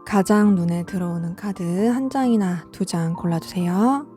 가장 눈에 들어오는 카드 한 장이나 두 장 골라주세요.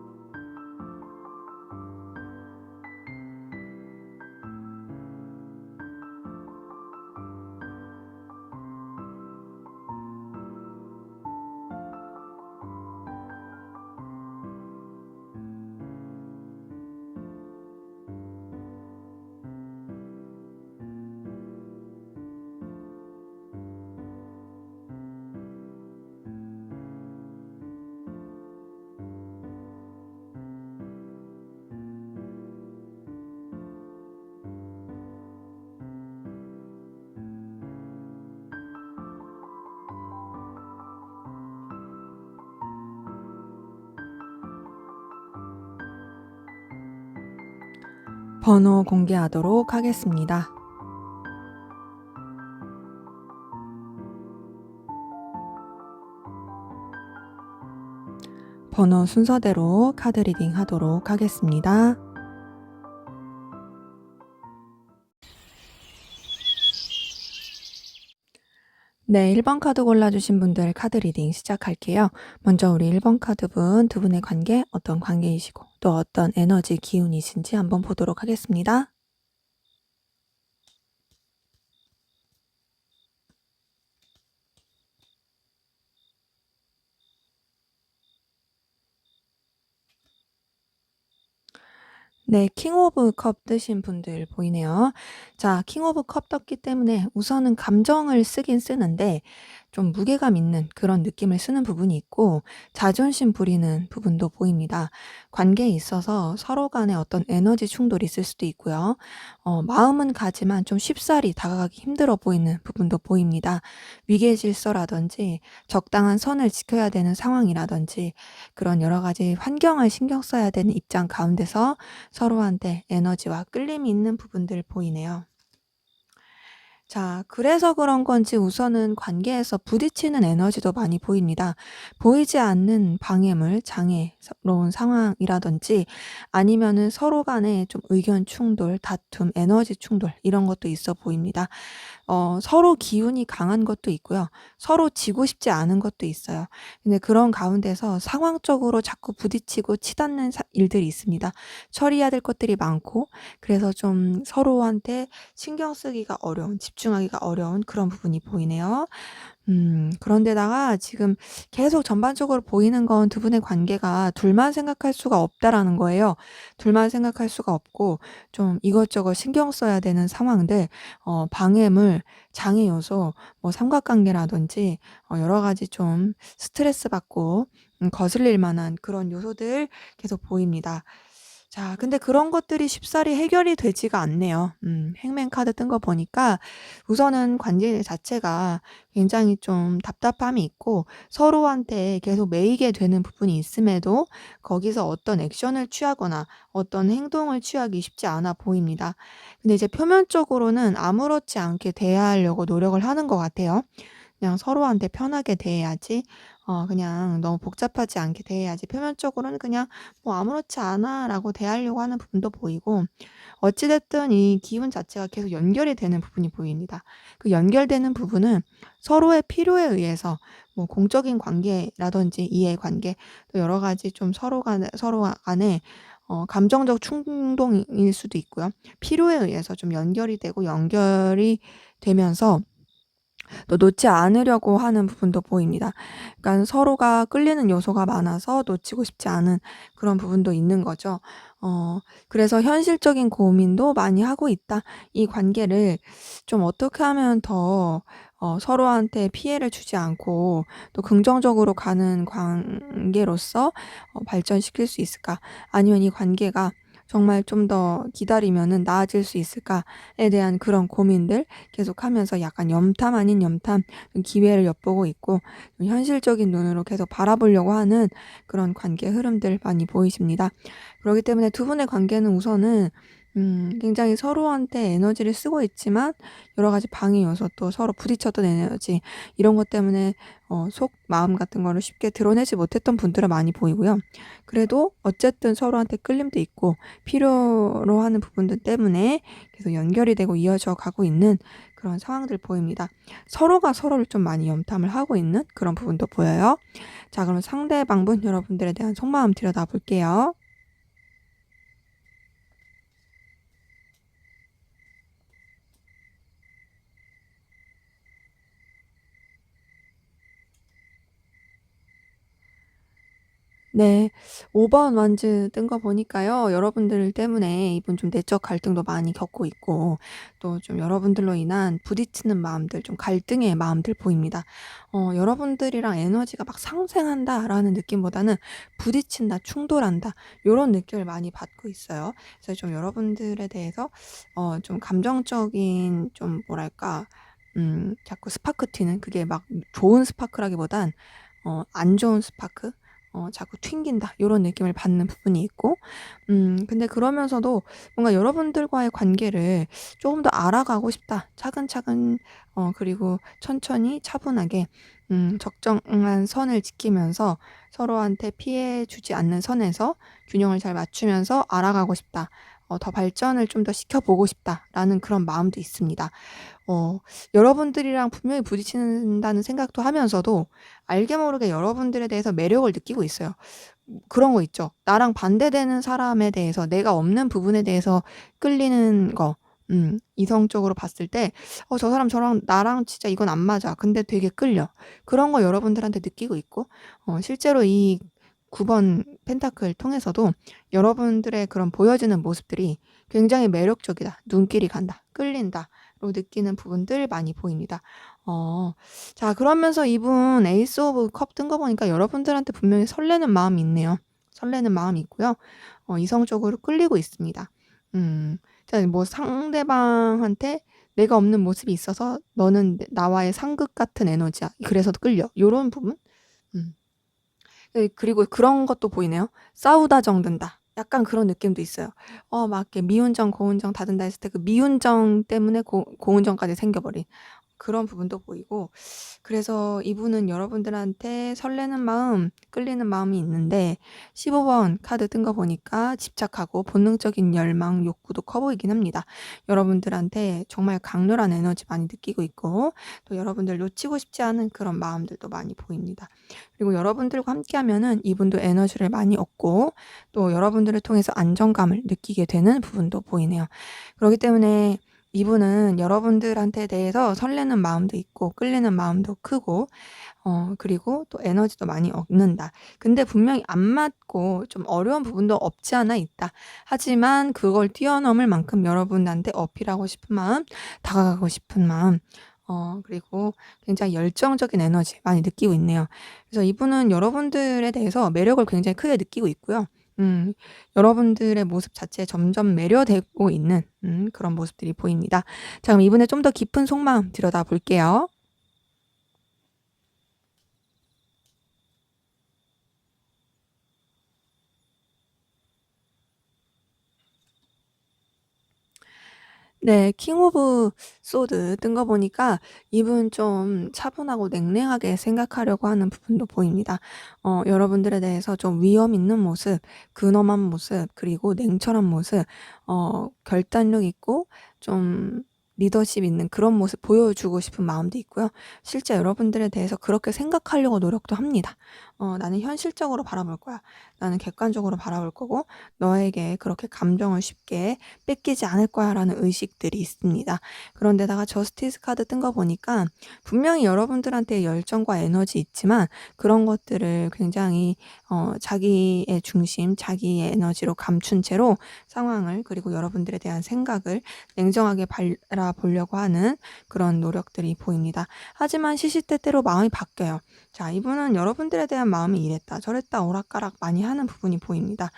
번호 공개하도록 하겠습니다. 번호 순서대로 카드 리딩 하도록 하겠습니다. 네, 1번 카드 골라주신 분들 카드 리딩 시작할게요. 먼저 우리 1번 카드분, 두 분의 관계, 어떤 관계이시고 또 어떤 에너지 기운이신지 한번 보도록 하겠습니다. 네, 킹 오브 컵 뜨신 분들 보이네요. 자, 킹 오브 컵 떴기 때문에 우선은 감정을 쓰긴 쓰는데 좀 무게감 있는 그런 느낌을 쓰는 부분이 있고 자존심 부리는 부분도 보입니다. 관계에 있어서 서로 간에 어떤 에너지 충돌이 있을 수도 있고요. 마음은 가지만 좀 쉽사리 다가가기 힘들어 보이는 부분도 보입니다. 위계 질서라든지 적당한 선을 지켜야 되는 상황이라든지 그런 여러 가지 환경을 신경 써야 되는 입장 가운데서 서로한테 에너지와 끌림이 있는 부분들 보이네요. 자, 그래서 그런 건지 우선은 관계에서 부딪히는 에너지도 많이 보입니다. 보이지 않는 방해물, 장애로운 상황이라든지 아니면은 서로 간에 좀 의견 충돌, 다툼, 에너지 충돌 이런 것도 있어 보입니다. 서로 기운이 강한 것도 있고요. 서로 지고 싶지 않은 것도 있어요. 근데 그런 가운데서 상황적으로 자꾸 부딪히고 치닫는 일들이 있습니다. 처리해야 될 것들이 많고 그래서 좀 서로한테 신경 쓰기가 어려운, 집중하기가 어려운 그런 부분이 보이네요. 그런데다가 지금 계속 전반적으로 보이는 건 두 분의 관계가 둘만 생각할 수가 없다라는 거예요. 둘만 생각할 수가 없고 좀 이것저것 신경 써야 되는 상황들, 방해물, 장애 요소, 뭐 삼각관계라든지 여러 가지 좀 스트레스 받고 거슬릴 만한 그런 요소들 계속 보입니다. 자, 근데 그런 것들이 쉽사리 해결이 되지가 않네요. 행맨 카드 뜬 거 보니까 우선은 관계 자체가 굉장히 좀 답답함이 있고 서로한테 계속 매이게 되는 부분이 있음에도 거기서 어떤 액션을 취하거나 어떤 행동을 취하기 쉽지 않아 보입니다. 근데 이제 표면적으로는 아무렇지 않게 대하려고 노력을 하는 것 같아요. 그냥 서로한테 편하게 대해야지, 그냥 너무 복잡하지 않게 대해야지, 표면적으로는 그냥 뭐 아무렇지 않아라고 대하려고 하는 부분도 보이고, 어찌됐든 이 기운 자체가 계속 연결이 되는 부분이 보입니다. 그 연결되는 부분은 서로의 필요에 의해서 뭐 공적인 관계라든지 이해관계 또 여러 가지 좀 서로 간에 감정적 충동일 수도 있고요. 필요에 의해서 좀 연결이 되고 연결이 되면서 또 놓지 않으려고 하는 부분도 보입니다. 그러니까 서로가 끌리는 요소가 많아서 놓치고 싶지 않은 그런 부분도 있는 거죠. 그래서 현실적인 고민도 많이 하고 있다. 이 관계를 좀 어떻게 하면 더 서로한테 피해를 주지 않고 또 긍정적으로 가는 관계로서 발전시킬 수 있을까? 아니면 이 관계가 정말 좀 더 기다리면은 나아질 수 있을까에 대한 그런 고민들 계속하면서 약간 염탐 아닌 염탐, 기회를 엿보고 있고 현실적인 눈으로 계속 바라보려고 하는 그런 관계 흐름들 많이 보이십니다. 그렇기 때문에 두 분의 관계는 우선은 굉장히 서로한테 에너지를 쓰고 있지만 여러 가지 방해 요소 또 서로 부딪혔던 에너지 이런 것 때문에 속 마음 같은 거를 쉽게 드러내지 못했던 분들은 많이 보이고요. 그래도 어쨌든 서로한테 끌림도 있고 필요로 하는 부분들 때문에 계속 연결이 되고 이어져 가고 있는 그런 상황들 보입니다. 서로가 서로를 좀 많이 염탐을 하고 있는 그런 부분도 보여요. 자, 그럼 상대방분 여러분들에 대한 속마음 들여다볼게요. 네. 5번 완즈 뜬 거 보니까요. 여러분들 때문에 이분 좀 내적 갈등도 많이 겪고 있고 또 좀 여러분들로 인한 부딪히는 마음들, 좀 갈등의 마음들 보입니다. 여러분들이랑 에너지가 막 상생한다라는 느낌보다는 부딪힌다, 충돌한다 요런 느낌을 많이 받고 있어요. 그래서 좀 여러분들에 대해서 좀 감정적인, 좀 뭐랄까, 자꾸 스파크 튀는, 그게 막 좋은 스파크라기보단 안 좋은 스파크? 자꾸 튕긴다 요런 느낌을 받는 부분이 있고, 근데 그러면서도 뭔가 여러분들과의 관계를 조금 더 알아가고 싶다. 차근차근, 그리고 천천히 차분하게, 적정한 선을 지키면서 서로한테 피해 주지 않는 선에서 균형을 잘 맞추면서 알아가고 싶다. 더 발전을 좀 더 시켜보고 싶다라는 그런 마음도 있습니다. 어 여러분들이랑 분명히 부딪힌다는 생각도 하면서도 알게 모르게 여러분들에 대해서 매력을 느끼고 있어요. 그런 거 있죠. 나랑 반대되는 사람에 대해서, 내가 없는 부분에 대해서 끌리는 거. 이성적으로 봤을 때 '저 사람 저랑 나랑 진짜 이건 안 맞아.' 근데 되게 끌려. 그런 거 여러분들한테 느끼고 있고, 실제로 이 9번 펜타클 통해서도 여러분들의 그런 보여지는 모습들이 굉장히 매력적이다. '눈길이 간다. 끌린다.'로 느끼는 부분들 많이 보입니다. 어 자, 그러면서 이분 에이스 오브 컵 뜬 거 보니까 여러분들한테 분명히 설레는 마음이 있네요. 설레는 마음이 있고요. 이성적으로 끌리고 있습니다. 음. 자, 뭐 상대방한테 "내가 없는 모습이 있어서 너는 나와의 상극 같은 에너지야. 그래서 끌려." 요런 부분? 음. 네, 그리고 그런 것도 보이네요. "싸우다 정든다." 약간 그런 느낌도 있어요. 막 이렇게 미운정 고운정 다든다 했을 때 그 미운정 때문에 고운정까지 생겨 버린 그런 부분도 보이고, 그래서 이분은 여러분들한테 설레는 마음, 끌리는 마음이 있는데 15번 카드 뜬 거 보니까 집착하고 본능적인 열망, 욕구도 커 보이긴 합니다. 여러분들한테 정말 강렬한 에너지 많이 느끼고 있고, 또 여러분들 놓치고 싶지 않은 그런 마음들도 많이 보입니다. 그리고 여러분들과 함께하면은 이분도 에너지를 많이 얻고 또 여러분들을 통해서 안정감을 느끼게 되는 부분도 보이네요. 그렇기 때문에 이분은 여러분들한테 대해서 설레는 마음도 있고 끌리는 마음도 크고, 그리고 또 에너지도 많이 얻는다. 근데 분명히 안 맞고 좀 어려운 부분도 없지 않아 있다. 하지만 그걸 뛰어넘을 만큼 여러분한테 어필하고 싶은 마음, 다가가고 싶은 마음, 그리고 굉장히 열정적인 에너지 많이 느끼고 있네요. 그래서 이분은 여러분들에 대해서 매력을 굉장히 크게 느끼고 있고요. 음 여러분들의 모습 자체에 점점 매료되고 있는 그런 모습들이 보입니다. 자, 그럼 이분의 좀 더 깊은 속마음 들여다볼게요. 네. 킹 오브 소드 뜬 거 보니까 이분 좀 차분하고 냉랭하게 생각하려고 하는 부분도 보입니다. 여러분들에 대해서 좀 위험 있는 모습, 근엄한 모습, 그리고 냉철한 모습, 결단력 있고 좀 리더십 있는 그런 모습 보여주고 싶은 마음도 있고요. 실제 여러분들에 대해서 그렇게 생각하려고 노력도 합니다. '나는 현실적으로 바라볼 거야. 나는 객관적으로 바라볼 거고 너에게 그렇게 감정을 쉽게 뺏기지 않을 거야'라는 의식들이 있습니다. 그런데다가 저스티스 카드 뜬 거 보니까 분명히 여러분들한테 열정과 에너지 있지만 그런 것들을 굉장히 자기의 중심, 자기의 에너지로 감춘 채로 상황을, 그리고 여러분들에 대한 생각을 냉정하게 바라보려고 하는 그런 노력들이 보입니다. 하지만 시시때때로 마음이 바뀌어요. 자, 이분은 여러분들에 대한 마음이 이랬다 저랬다 오락가락 많이 하는 부분이 보입니다.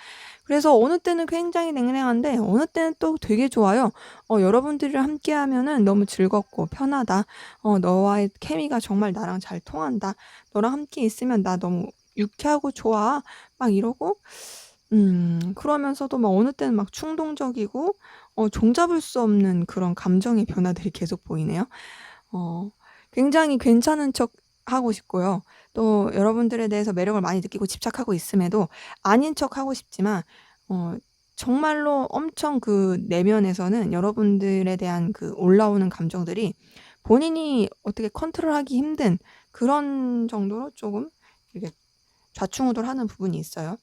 그래서 어느 때는 굉장히 냉랭한데 어느 때는 또 되게 좋아요. 여러분들이랑 함께하면은 너무 즐겁고 편하다. 너와의 케미가 정말 나랑 잘 통한다. 너랑 함께 있으면 나 너무 유쾌하고 좋아. 막 이러고, 그러면서도 막 어느 때는 막 충동적이고 종잡을 수 없는 그런 감정의 변화들이 계속 보이네요. 어 굉장히 괜찮은 척하고 싶고요. 또 여러분들에 대해서 매력을 많이 느끼고 집착하고 있음에도 아닌 척하고 싶지만 어 정말로 엄청 그 내면에서는 여러분들에 대한 그 올라오는 감정들이 본인이 어떻게 컨트롤하기 힘든 그런 정도로 조금 이렇게 좌충우돌하는 부분이 있어요.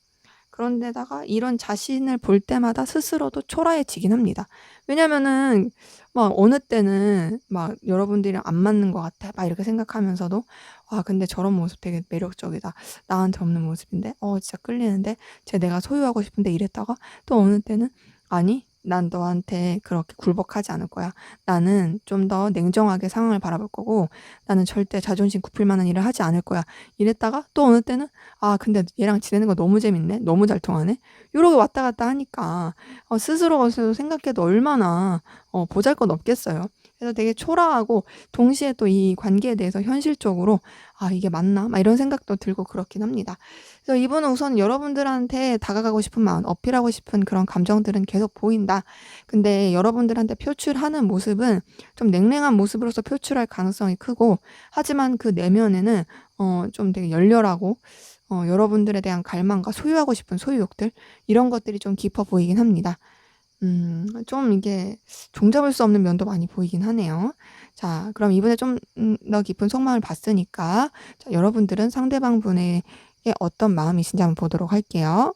그런데다가 이런 자신을 볼 때마다 스스로도 초라해지긴 합니다. 왜냐면은 막 어느 때는 막 '여러분들이랑 안 맞는 것 같아.' 막 이렇게 생각하면서도 '아 근데 저런 모습 되게 매력적이다. 나한테 없는 모습인데. 진짜 끌리는데. 쟤 내가 소유하고 싶은데.' 이랬다가 또 어느 때는 '아니 난 너한테 그렇게 굴복하지 않을 거야. 나는 좀 더 냉정하게 상황을 바라볼 거고 나는 절대 자존심 굽힐 만한 일을 하지 않을 거야.' 이랬다가 또 어느 때는 '아 근데 얘랑 지내는 거 너무 재밌네. 너무 잘 통하네.' 요렇게 왔다 갔다 하니까 스스로가 생각해도 얼마나 보잘것없겠어요. 그래서 되게 초라하고 동시에 또 이 관계에 대해서 현실적으로 '아 이게 맞나?' 막 이런 생각도 들고 그렇긴 합니다. 그래서 이분은 우선 여러분들한테 다가가고 싶은 마음, 어필하고 싶은 그런 감정들은 계속 보인다. 근데 여러분들한테 표출하는 모습은 좀 냉랭한 모습으로서 표출할 가능성이 크고 하지만 그 내면에는 좀 되게 열렬하고 여러분들에 대한 갈망과 소유하고 싶은 소유욕들 이런 것들이 좀 깊어 보이긴 합니다. 좀 이게 종잡을 수 없는 면도 많이 보이긴 하네요. 자 그럼 이분의 좀 더 깊은 속마음을 봤으니까 자 여러분들은 상대방 분에게 어떤 마음이신지 한번 보도록 할게요.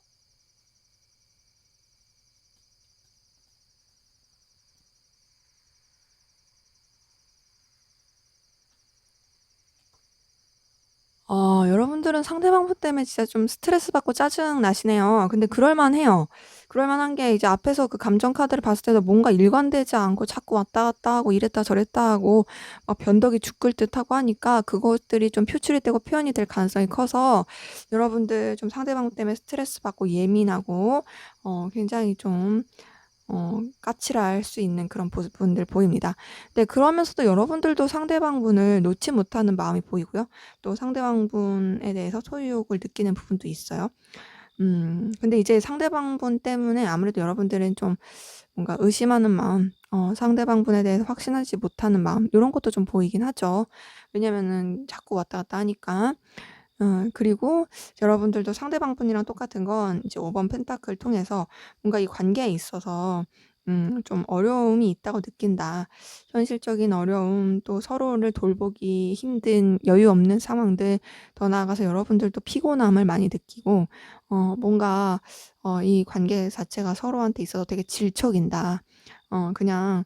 여러분들은 상대방 분 때문에 진짜 좀 스트레스 받고 짜증 나시네요. 근데 그럴 만해요. 그럴 만한 게 이제 앞에서 그 감정 카드를 봤을 때도 뭔가 일관되지 않고 자꾸 왔다 갔다 하고 이랬다 저랬다 하고 막 변덕이 죽을 듯하고 하니까 그것들이 좀 표출이 되고 표현이 될 가능성이 커서 여러분들 좀 상대방 때문에 스트레스 받고 예민하고 굉장히 좀 까칠할 수 있는 그런 분들 보입니다. 네 그러면서도 여러분들도 상대방 분을 놓지 못하는 마음이 보이고요. 또 상대방 분에 대해서 소유욕을 느끼는 부분도 있어요. 근데 이제 상대방 분 때문에 아무래도 여러분들은 좀 뭔가 의심하는 마음, 상대방 분에 대해서 확신하지 못하는 마음 요런 것도 좀 보이긴 하죠. 왜냐면은 자꾸 왔다 갔다 하니까. 그리고 여러분들도 상대방 분이랑 똑같은 건 이제 5번 펜타클 통해서 뭔가 이 관계에 있어서 좀 어려움이 있다고 느낀다. 현실적인 어려움 또 서로를 돌보기 힘든 여유 없는 상황들 더 나아가서 여러분들도 피곤함을 많이 느끼고 뭔가 이 관계 자체가 서로한테 있어서 되게 질척인다. 그냥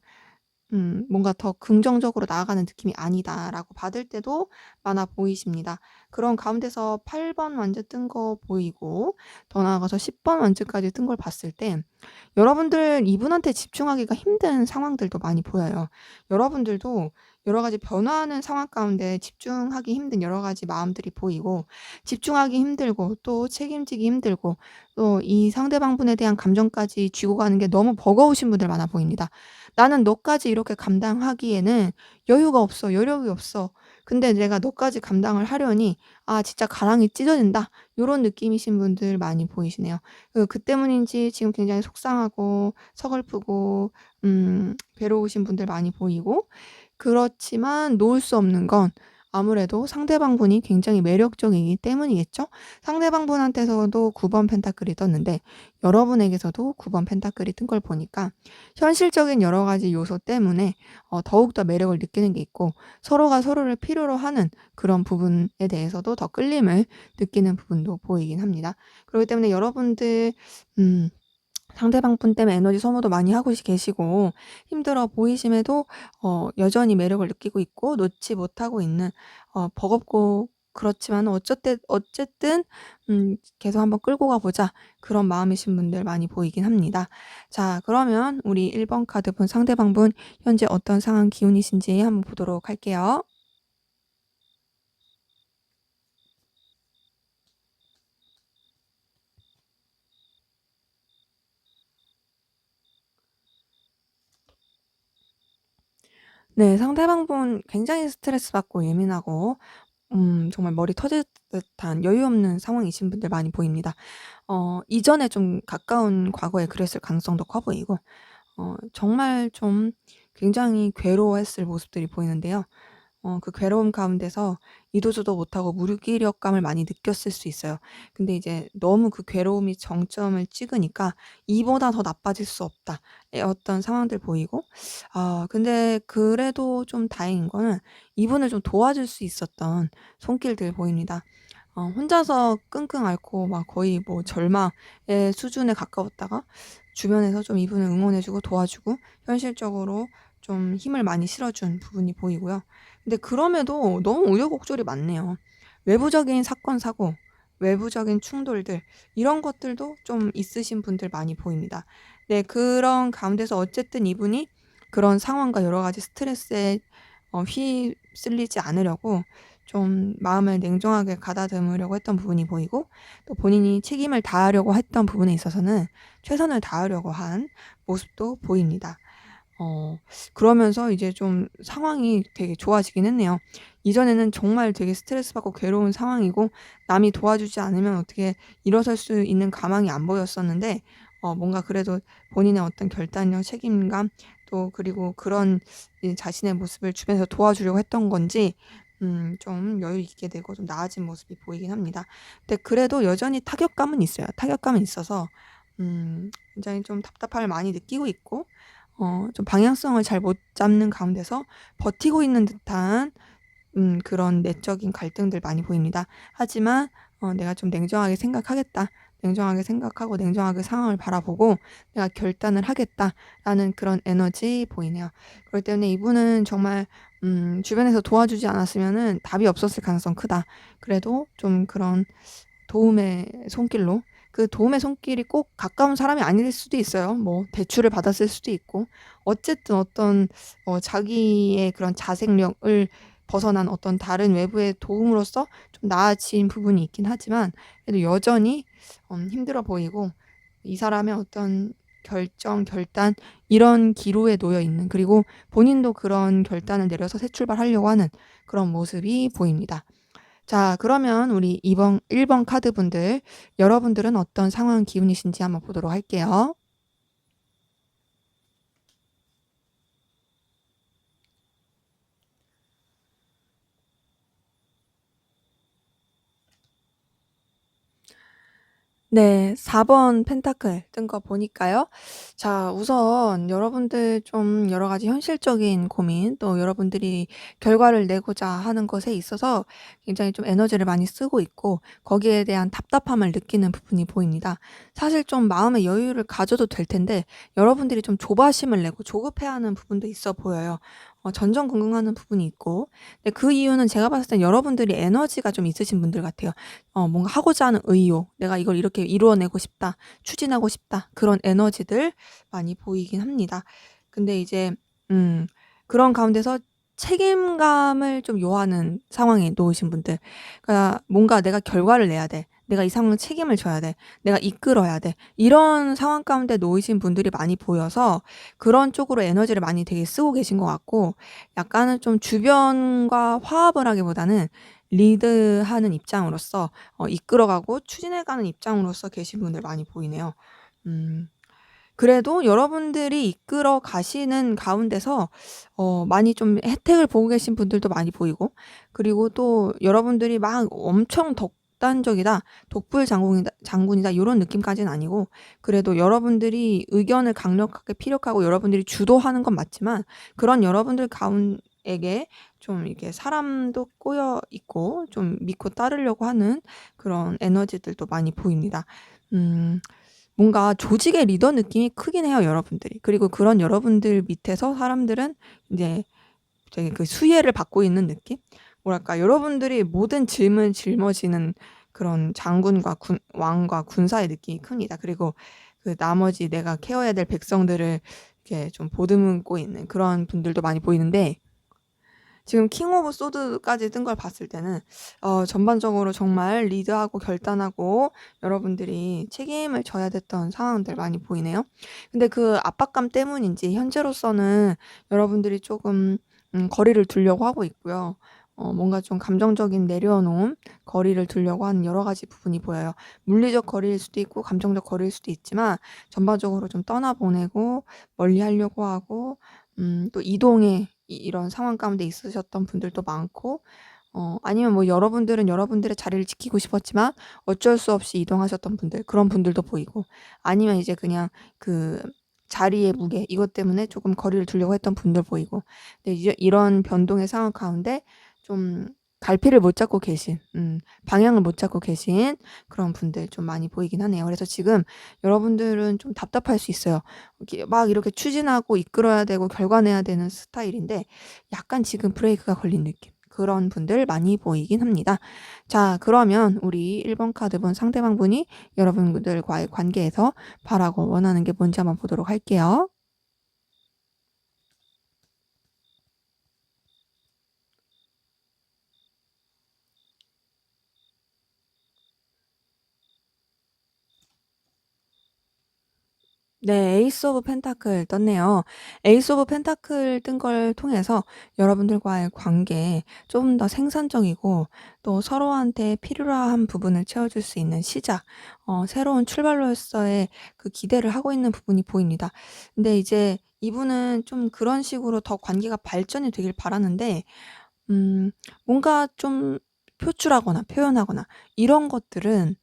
뭔가 더 긍정적으로 나아가는 느낌이 아니다라고 받을 때도 많아 보이십니다. 그런 가운데서 8번 완즈 뜬 거 보이고 더 나아가서 10번 완즈까지 뜬 걸 봤을 때 여러분들 이분한테 집중하기가 힘든 상황들도 많이 보여요. 여러분들도 여러 가지 변화하는 상황 가운데 집중하기 힘든 여러 가지 마음들이 보이고 집중하기 힘들고 또 책임지기 힘들고 또 이 상대방 분에 대한 감정까지 쥐고 가는 게 너무 버거우신 분들 많아 보입니다. '나는 너까지 이렇게 감당하기에는 여유가 없어. 여력이 없어. 근데 내가 너까지 감당을 하려니 진짜 가랑이 찢어진다.' 요런 느낌이신 분들 많이 보이시네요. 그 때문인지 지금 굉장히 속상하고 서글프고 괴로우신 분들 많이 보이고 그렇지만 놓을 수 없는 건 아무래도 상대방 분이 굉장히 매력적이기 때문이겠죠? 상대방 분한테서도 9번 펜타클이 떴는데 여러분에게서도 9번 펜타클이 뜬 걸 보니까 현실적인 여러 가지 요소 때문에 더욱더 매력을 느끼는 게 있고 서로가 서로를 필요로 하는 그런 부분에 대해서도 더 끌림을 느끼는 부분도 보이긴 합니다. 그렇기 때문에 여러분들 음 상대방 분 때문에 에너지 소모도 많이 하고 계시고 힘들어 보이심에도 여전히 매력을 느끼고 있고 놓지 못하고 있는 버겁고 그렇지만 어쨌든 '계속 한번 끌고 가 보자.' 그런 마음이신 분들 많이 보이긴 합니다. 자 그러면 우리 1번 카드 분 상대방 분 현재 어떤 상황 기운이신지 한번 보도록 할게요. 네 상대방 분 굉장히 스트레스 받고 예민하고 정말 머리 터질 듯한 여유 없는 상황이신 분들 많이 보입니다. 이전에 좀 가까운 과거에 그랬을 가능성도 커 보이고 정말 좀 굉장히 괴로워했을 모습들이 보이는데요. 그 괴로움 가운데서 이도저도 못하고 무기력감을 많이 느꼈을 수 있어요. 근데 이제 너무 그 괴로움이 정점을 찍으니까 '이보다 더 나빠질 수 없다.'의 어떤 상황들 보이고, 근데 그래도 좀 다행인 거는 이분을 좀 도와줄 수 있었던 손길들 보입니다. 혼자서 끙끙 앓고 막 거의 뭐 절망의 수준에 가까웠다가 주변에서 좀 이분을 응원해 주고 도와주고 현실적으로 좀 힘을 많이 실어 준 부분이 보이고요. 근데 그럼에도 너무 우여곡절이 많네요. 외부적인 사건 사고, 외부적인 충돌들, 이런 것들도 좀 있으신 분들 많이 보입니다. 네, 그런 가운데서 어쨌든 이분이 그런 상황과 여러 가지 스트레스에 휩쓸리지 않으려고 좀 마음을 냉정하게 가다듬으려고 했던 부분이 보이고, 또 본인이 책임을 다하려고 했던 부분에 있어서는 최선을 다하려고 한 모습도 보입니다. 그러면서 이제 좀 상황이 되게 좋아지긴 했네요. 이전에는 정말 되게 스트레스받고 괴로운 상황이고 남이 도와주지 않으면 어떻게 일어설 수 있는 가망이 안 보였었는데, 뭔가 그래도 본인의 어떤 결단력, 책임감, 또 그리고 그런 이 자신의 모습을 주변에서 도와주려고 했던 건지 좀 여유 있게 되고 좀 나아진 모습이 보이긴 합니다. 근데 그래도 여전히 타격감은 있어요. 타격감은 있어서 굉장히 좀 답답함을 많이 느끼고 있고, 좀 방향성을 잘 못 잡는 가운데서 버티고 있는 듯한 그런 내적인 갈등들 많이 보입니다. 하지만 '내가 좀 냉정하게 생각하겠다. 냉정하게 생각하고 냉정하게 상황을 바라보고 내가 결단을 하겠다.'라는 그런 에너지 보이네요. 그렇기 때문에 이분은 정말 주변에서 도와주지 않았으면은 답이 없었을 가능성 크다. 그래도 좀 그런 도움의 손길로, 그 도움의 손길이 꼭 가까운 사람이 아닐 수도 있어요. 뭐 대출을 받았을 수도 있고. 어쨌든 어떤 자기의 그런 자생력을 벗어난 어떤 다른 외부의 도움으로써 좀 나아진 부분이 있긴 하지만, 그래도 여전히 힘들어 보이고 이 사람의 어떤 결정, 결단, 이런 기로에 놓여 있는, 그리고 본인도 그런 결단을 내려서 새 출발하려고 하는 그런 모습이 보입니다. 자, 그러면 우리 2번 1번 카드분들, 여러분들은 어떤 상황 기운이신지 한번 보도록 할게요. 네. 4번 펜타클 뜬 거 보니까요. 자, 우선 여러분들 좀 여러 가지 현실적인 고민, 또 여러분들이 결과를 내고자 하는 것에 있어서 굉장히 좀 에너지를 많이 쓰고 있고 거기에 대한 답답함을 느끼는 부분이 보입니다. 사실 좀 마음의 여유를 가져도 될 텐데 여러분들이 좀 조바심을 내고 조급해하는 부분도 있어 보여요. 전전긍긍하는 부분이 있고. 근데 그 이유는 제가 봤을 땐 여러분들이 에너지가 좀 있으신 분들 같아요. 뭔가 하고자 하는 의욕, '내가 이걸 이렇게 이루어내고 싶다. 추진하고 싶다.' 그런 에너지들 많이 보이긴 합니다. 근데 이제 음 그런 가운데서 책임감을 좀 요하는 상황에 놓으신 분들, 그러니까 뭔가 '내가 결과를 내야 돼. 내가 이 상황을 책임을 져야 돼. 내가 이끌어야 돼.' 이런 상황 가운데 놓이신 분들이 많이 보여서 그런 쪽으로 에너지를 많이 되게 쓰고 계신 것 같고, 약간은 좀 주변과 화합을 하기보다는 리드하는 입장으로서 이끌어가고 추진해가는 입장으로서 계신 분들 많이 보이네요. 음. 그래도 여러분들이 이끌어 가시는 가운데서 많이 좀 혜택을 보고 계신 분들도 많이 보이고, 그리고 또 여러분들이 막 엄청 독단적이다, 장군이다 요런 느낌까지는 아니고, 그래도 여러분들이 의견을 강력하게 피력하고 여러분들이 주도하는 건 맞지만 그런 여러분들 에게 좀 이렇게 사람도 꼬여 있고 좀 믿고 따르려고 하는 그런 에너지들도 많이 보입니다. 음. 뭔가 조직의 리더 느낌이 크긴 해요, 여러분들이. 그리고 그런 여러분들 밑에서 사람들은 이제 되게 그 수혜를 받고 있는 느낌? 뭐랄까, 여러분들이 모든 짐을 짊어지는 그런 장군과 왕과 군사의 느낌이 큽니다. 그리고 그 나머지 내가 케어해야 될 백성들을 이렇게 좀 보듬고 있는 그런 분들도 많이 보이는데, 지금 킹 오브 소드까지 뜬 걸 봤을 때는 전반적으로 정말 리드하고 결단하고 여러분들이 책임을 져야 됐던 상황들 많이 보이네요. 근데 그 압박감 때문인지 현재로서는 여러분들이 조금 거리를 두려고 하고 있고요. 뭔가 좀 감정적인 내려놓음, 거리를 두려고 하는 여러 가지 부분이 보여요. 물리적 거리일 수도 있고 감정적 거리일 수도 있지만 전반적으로 좀 떠나 보내고 멀리하려고 하고, 또 이동에 이런 상황 가운데 있으셨던 분들도 많고, 아니면 뭐 여러분들은 여러분들의 자리를 지키고 싶었지만 어쩔 수 없이 이동하셨던 분들, 그런 분들도 보이고, 아니면 이제 그냥 그 자리의 무게 이것 때문에 조금 거리를 두려고 했던 분들 보이고. 근데 이제 이런 변동의 상황 가운데 좀 갈피를 못 잡고 계신, 방향을 못 잡고 계신 그런 분들 좀 많이 보이긴 하네요. 그래서 지금 여러분들은 좀 답답할 수 있어요. 막 이렇게 추진하고 이끌어야 되고 결과내야 되는 스타일인데 약간 지금 브레이크가 걸린 느낌. 그런 분들 많이 보이긴 합니다. 자, 그러면 우리 1번 카드 본 상대방 분이 여러분들과의 관계에서 바라고 원하는 게 뭔지 한번 보도록 할게요. 네. 에이스 오브 펜타클 떴네요. 에이스 오브 펜타클 뜬 걸 통해서 여러분들과의 관계에 좀 더 생산적이고 또 서로한테 필요한 부분을 채워줄 수 있는 시작, 새로운 출발로서의 그 기대를 하고 있는 부분이 보입니다. 근데 이제 이분은 좀 그런 식으로 더 관계가 발전이 되길 바라는데, 음 뭔가 좀 표출하거나 표현하거나 이런 것들은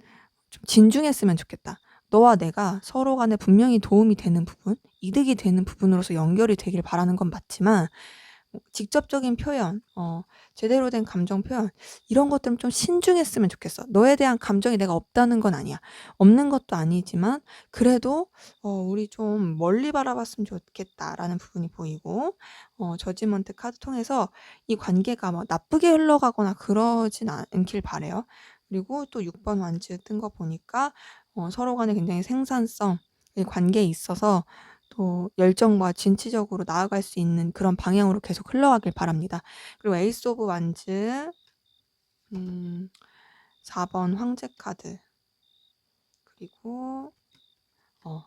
좀 진중했으면 좋겠다. 너와 내가 서로 간에 분명히 도움이 되는 부분, 이득이 되는 부분으로서 연결이 되길 바라는 건 맞지만, 뭐 직접적인 표현, 제대로 된 감정 표현 이런 것들은 좀 신중했으면 좋겠어. 너에 대한 감정이 내가 없다는 건 아니야. 없는 것도 아니지만 그래도 우리 좀 멀리 바라봤으면 좋겠다라는 부분이 보이고, 저지먼트 카드 통해서 이 관계가 막 나쁘게 흘러가거나 그러진 않길 바라요. 그리고 또 6번 완즈 뜬 거 보니까 서로 간에 굉장히 생산성, 이 관계에 있어서 또 열정과 진취적으로 나아갈 수 있는 그런 방향으로 계속 흘러가길 바랍니다. 그리고 에이스 오브 완즈, 음 4번 황제 카드, 그리고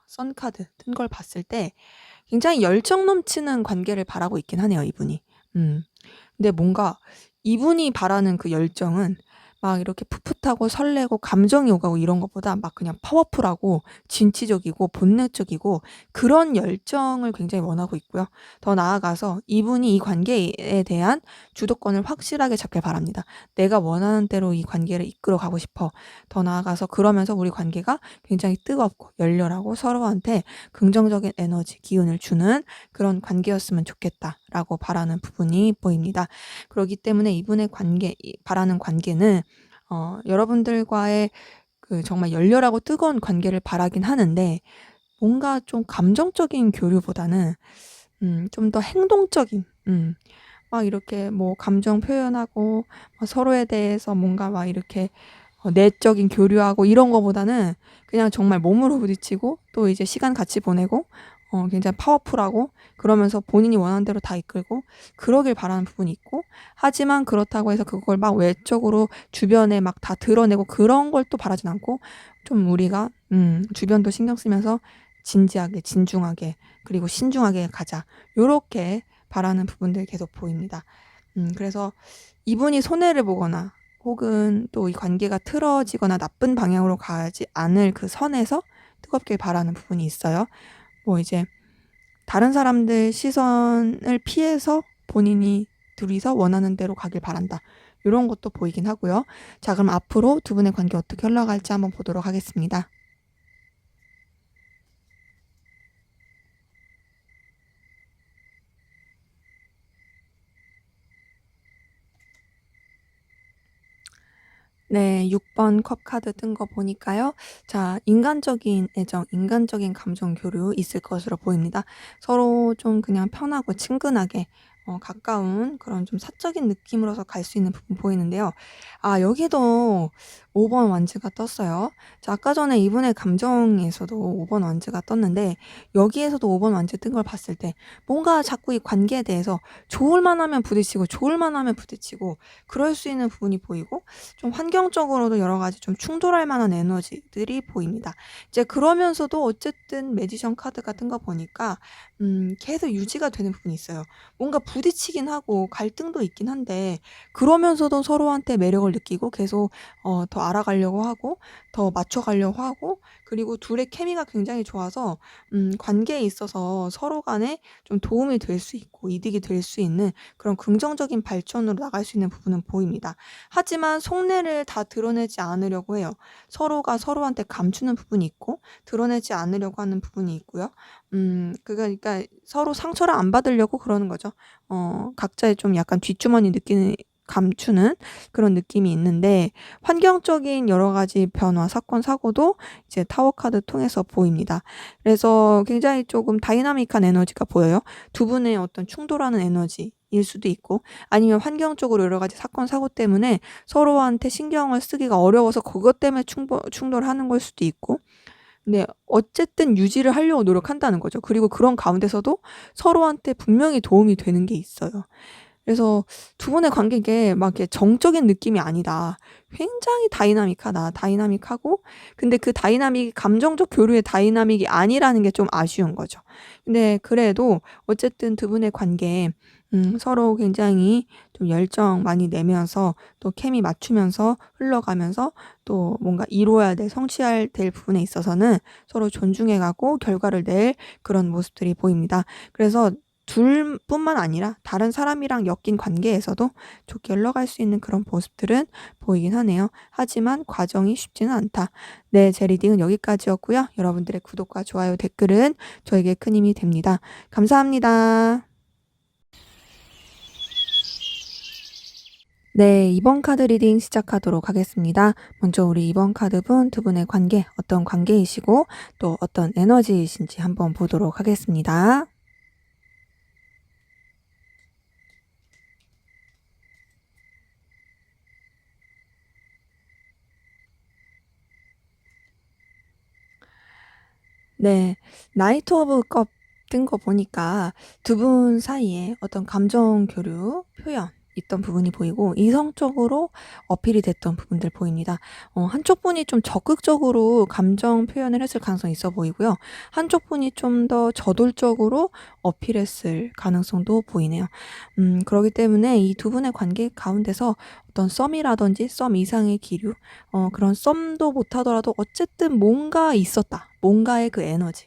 선 카드 뜬 걸 봤을 때 굉장히 열정 넘치는 관계를 바라고 있긴 하네요, 이분이. 음. 근데 뭔가 이분이 바라는 그 열정은 막 이렇게 풋풋하고 설레고 감정이 오가고 이런 것보다 막 그냥 파워풀하고 진취적이고 본능적이고 그런 열정을 굉장히 원하고 있고요. 더 나아가서 이분이 이 관계에 대한 주도권을 확실하게 잡길 바랍니다. 내가 원하는 대로 이 관계를 이끌어 가고 싶어. 더 나아가서 그러면서 우리 관계가 굉장히 뜨겁고 열렬하고 서로한테 긍정적인 에너지, 기운을 주는 그런 관계였으면 좋겠다라고 바라는 부분이 보입니다. 그렇기 때문에 이분의 바라는 관계는 여러분들과의 그 정말 열렬하고 뜨거운 관계를 바라긴 하는데, 뭔가 좀 감정적인 교류보다는 좀 더 행동적인, 막 이렇게 뭐 감정 표현하고 막 서로에 대해서 뭔가 막 이렇게 내적인 교류하고 이런 거보다는 그냥 정말 몸으로 부딪히고 또 이제 시간 같이 보내고 굉장히 파워풀하고 그러면서 본인이 원하는 대로 다 이끌고 그러길 바라는 부분이 있고, 하지만 그렇다고 해서 그걸 막 외적으로 주변에 막 다 드러내고 그런 걸 또 바라진 않고, 좀 우리가 주변도 신경 쓰면서 진지하게 진중하게 그리고 신중하게 가자, 요렇게 바라는 부분들이 계속 보입니다. 그래서 이분이 손해를 보거나 혹은 또 이 관계가 틀어지거나 나쁜 방향으로 가지 않을 그 선에서 뜨겁게 바라는 부분이 있어요. 뭐 이제 다른 사람들 시선을 피해서 본인이 둘이서 원하는 대로 가길 바란다, 요런 것도 보이긴 하고요. 자, 그럼 앞으로 두 분의 관계 어떻게 흘러갈지 한번 보도록 하겠습니다. 네. 6번 컵 카드 뜬 거 보니까요. 자, 인간적인 애정, 인간적인 감정 교류 있을 것으로 보입니다. 서로 좀 그냥 편하고 친근하게 가까운 그런 좀 사적인 느낌으로서 갈 수 있는 부분 보이는데요. 아, 여기도 5번 완즈가 떴어요. 자, 아까 전에 이분의 감정에서도 5번 완즈가 떴는데 여기에서도 5번 완즈 뜬 걸 봤을 때 뭔가 자꾸 이 관계에 대해서 좋을 만하면 부딪히고 좋을 만하면 부딪히고 그럴 수 있는 부분이 보이고, 좀 환경적으로도 여러 가지 좀 충돌할 만한 에너지들이 보입니다. 이제 그러면서도 어쨌든 매지션 카드가 뜬 거 보니까 계속 유지가 되는 부분이 있어요. 뭔가 부딪히긴 하고 갈등도 있긴 한데 그러면서도 서로한테 매력을 느끼고 계속 더 알아가려고 하고 더 맞춰가려고 하고 그리고 둘의 케미가 굉장히 좋아서 관계에 있어서 서로 간에 좀 도움이 될 수 있고 이득이 될 수 있는 그런 긍정적인 발전으로 나갈 수 있는 부분은 보입니다. 하지만 속내를 다 드러내지 않으려고 해요. 서로가 서로한테 감추는 부분이 있고 드러내지 않으려고 하는 부분이 있고요. 그러니까 서로 상처를 안 받으려고 그러는 거죠. 각자의 좀 약간 뒷주머니 느끼는 감추는 그런 느낌이 있는데 환경적인 여러 가지 변화, 사건, 사고도 이제 타워 카드 통해서 보입니다. 그래서 굉장히 조금 다이나믹한 에너지가 보여요. 두 분의 어떤 충돌하는 에너지 일 수도 있고 아니면 환경적으로 여러 가지 사건, 사고 때문에 서로한테 신경을 쓰기가 어려워서 그것 때문에 충돌하는 걸 수도 있고 네. 어쨌든 유지를 하려고 노력한다는 거죠. 그리고 그런 가운데서도 서로한테 분명히 도움이 되는 게 있어요. 그래서 두 분의 관계가 막 이렇게 정적인 느낌이 아니다. 굉장히 다이나믹하다. 다이나믹하고 근데 그 다이나믹이 감정적 교류의 다이나믹이 아니라는 게 좀 아쉬운 거죠. 근데 그래도 어쨌든 두 분의 관계에 서로 굉장히 좀 열정 많이 내면서 또 케미 맞추면서 흘러가면서 또 뭔가 이루어야 될 성취해야 될 부분에 있어서는 서로 존중해 가고 결과를 낼 그런 모습들이 보입니다. 그래서 둘뿐만 아니라 다른 사람이랑 엮인 관계에서도 좋게 흘러갈 수 있는 그런 모습들은 보이긴 하네요. 하지만 과정이 쉽지는 않다. 네, 제 리딩은 여기까지였고요. 여러분들의 구독과 좋아요, 댓글은 저에게 큰 힘이 됩니다. 감사합니다. 네, 이번 카드 리딩 시작하도록 하겠습니다. 먼저 우리 이번 카드분 두 분의 관계, 어떤 관계이시고 또 어떤 에너지이신지 한번 보도록 하겠습니다. 네. 나이트 오브 컵 뜬 거 보니까 두 분 사이에 어떤 감정 교류, 표현 있던 부분이 보이고 이성적으로 어필이 됐던 부분들 보입니다. 한쪽 분이 좀 적극적으로 감정 표현을 했을 가능성이 있어 보이고요. 한쪽 분이 좀 더 저돌적으로 어필했을 가능성도 보이네요. 그러기 때문에 이 두 분의 관계 가운데서 어떤 썸이라든지 썸 이상의 기류 그런 썸도 못하더라도 어쨌든 뭔가 있었다. 뭔가의 그 에너지,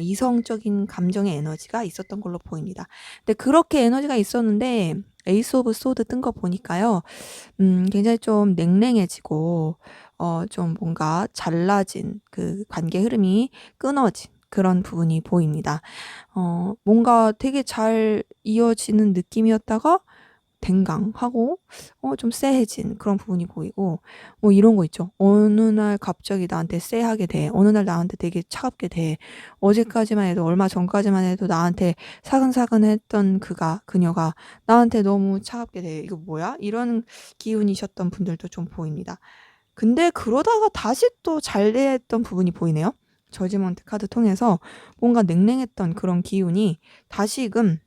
이성적인 감정의 에너지가 있었던 걸로 보입니다. 근데 그렇게 에너지가 있었는데 에이스 오브 소드 뜬 거 보니까요. 굉장히 좀 냉랭해지고 좀 뭔가 잘라진 그 관계 흐름이 끊어진 그런 부분이 보입니다. 뭔가 되게 잘 이어지는 느낌이었다가 댕강하고 좀 쎄해진 그런 부분이 보이고 뭐 이런 거 있죠. 어느 날 갑자기 나한테 쎄하게 돼. 어느 날 나한테 되게 차갑게 돼. 어제까지만 해도 얼마 전까지만 해도 나한테 사근사근했던 그녀가 나한테 너무 차갑게 돼. 이거 뭐야? 이런 기운이셨던 분들도 좀 보입니다. 근데 그러다가 다시 또 잘 됐던 부분이 보이네요. 저지먼트 카드 통해서 뭔가 냉랭했던 그런 기운이 다시금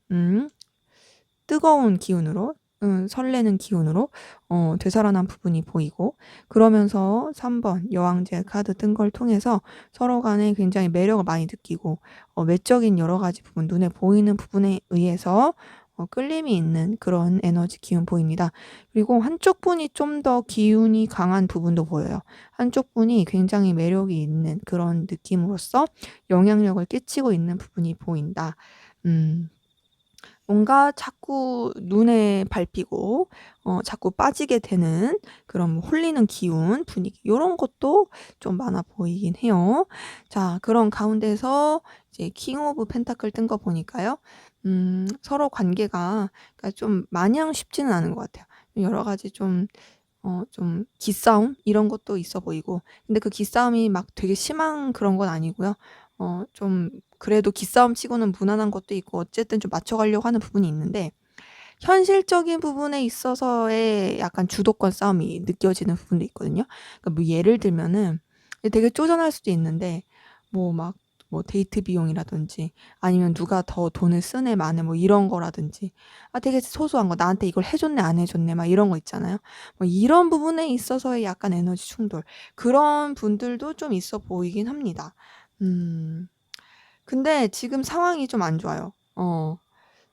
뜨거운 기운으로 설레는 기운으로 되살아난 부분이 보이고 그러면서 3번 여왕제 카드 뜬 걸 통해서 서로 간에 굉장히 매력을 많이 느끼고 외적인 여러 가지 부분, 눈에 보이는 부분에 의해서 끌림이 있는 그런 에너지 기운 보입니다. 그리고 한쪽 분이 좀 더 기운이 강한 부분도 보여요. 한쪽 분이 굉장히 매력이 있는 그런 느낌으로써 영향력을 끼치고 있는 부분이 보인다. 음. 뭔가 자꾸 눈에 밟히고 자꾸 빠지게 되는 그런 뭐 홀리는 기운, 분위기 요런 것도 좀 많아 보이긴 해요. 자, 그런 가운데서 이제 킹 오브 펜타클 뜬 거 보니까요. 서로 관계가 그러니까 좀 마냥 쉽지는 않은 것 같아요. 여러 가지 좀 기싸움 이런 것도 있어 보이고 근데 그 기싸움이 막 되게 심한 그런 건 아니고요. 좀 그래도 기싸움 치고는 무난한 것도 있고 어쨌든 좀 맞춰가려고 하는 부분이 있는데 현실적인 부분에 있어서의 약간 주도권 싸움이 느껴지는 부분도 있거든요. 그러니까 뭐 예를 들면은 되게 쪼잔할 수도 있는데 뭐 데이트 비용이라든지 아니면 누가 더 돈을 쓰네 마네 뭐 이런 거라든지 되게 소소한 거 나한테 이걸 해 줬네 안 해 줬네 막 이런 거 있잖아요. 뭐 이런 부분에 있어서의 약간 에너지 충돌 그런 분들도 좀 있어 보이긴 합니다. 음. 근데 지금 상황이 좀 안 좋아요.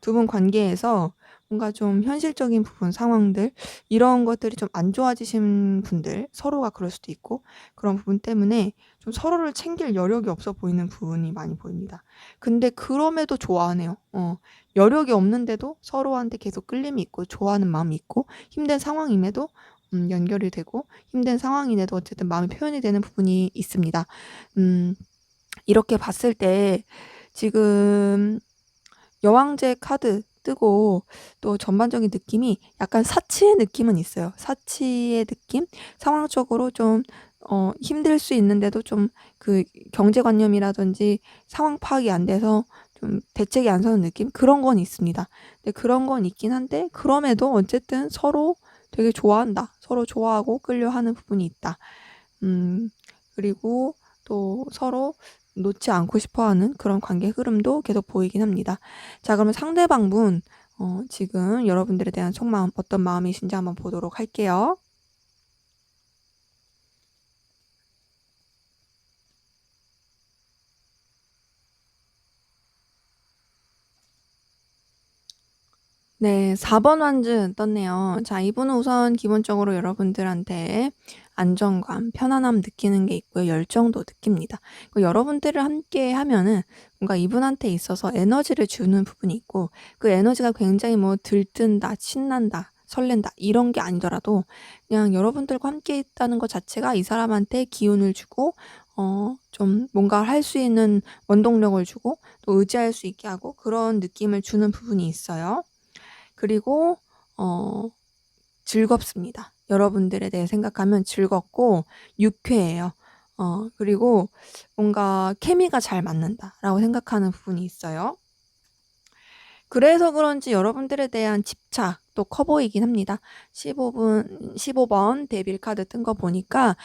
두 분 관계에서 뭔가 좀 현실적인 부분, 상황들 이런 것들이 좀 안 좋아지신 분들, 서로가 그럴 수도 있고 그런 부분 때문에 좀 서로를 챙길 여력이 없어 보이는 부분이 많이 보입니다. 근데 그럼에도 좋아하네요. 여력이 없는데도 서로한테 계속 끌림이 있고 좋아하는 마음이 있고 힘든 상황임에도 연결이 되고 힘든 상황인데도 어쨌든 마음이 표현이 되는 부분이 있습니다. 음, 이렇게 봤을 때 지금 여왕제 카드 뜨고 또 전반적인 느낌이 약간 사치의 느낌은 있어요. 사치의 느낌? 상황적으로 좀 힘들 수 있는데도 좀 그 경제관념이라든지 상황 파악이 안 돼서 좀 대책이 안 서는 느낌? 그런 건 있습니다. 근데 그런 건 있긴 한데 그럼에도 어쨌든 서로 되게 좋아한다. 서로 좋아하고 끌려하는 부분이 있다. 그리고 또 서로 놓지 않고 싶어 하는 그런 관계 흐름도 계속 보이긴 합니다. 자, 그러면 상대방분, 지금 여러분들에 대한 속마음, 어떤 마음이신지 한번 보도록 할게요. 네, 4번 완즈 떴네요. 자, 이분은 우선 기본적으로 여러분들한테 안정감, 편안함 느끼는 게 있고요. 열정도 느낍니다. 여러분들을 함께 하면은 뭔가 이분한테 있어서 에너지를 주는 부분이 있고 그 에너지가 굉장히 뭐 들뜬다, 신난다, 설렌다 이런 게 아니더라도 그냥 여러분들과 함께 있다는 것 자체가 이 사람한테 기운을 주고 좀 뭔가 할 수 있는 원동력을 주고 또 의지할 수 있게 하고 그런 느낌을 주는 부분이 있어요. 그리고 어 즐겁습니다. 여러분들에 대해 생각하면 즐겁고 유쾌해요. 그리고 뭔가 '케미가 잘 맞는다.'라고 생각하는 부분이 있어요. 그래서 그런지 여러분들에 대한 집착도 커 보이긴 합니다. 15번 데빌 카드 뜬 거 보니까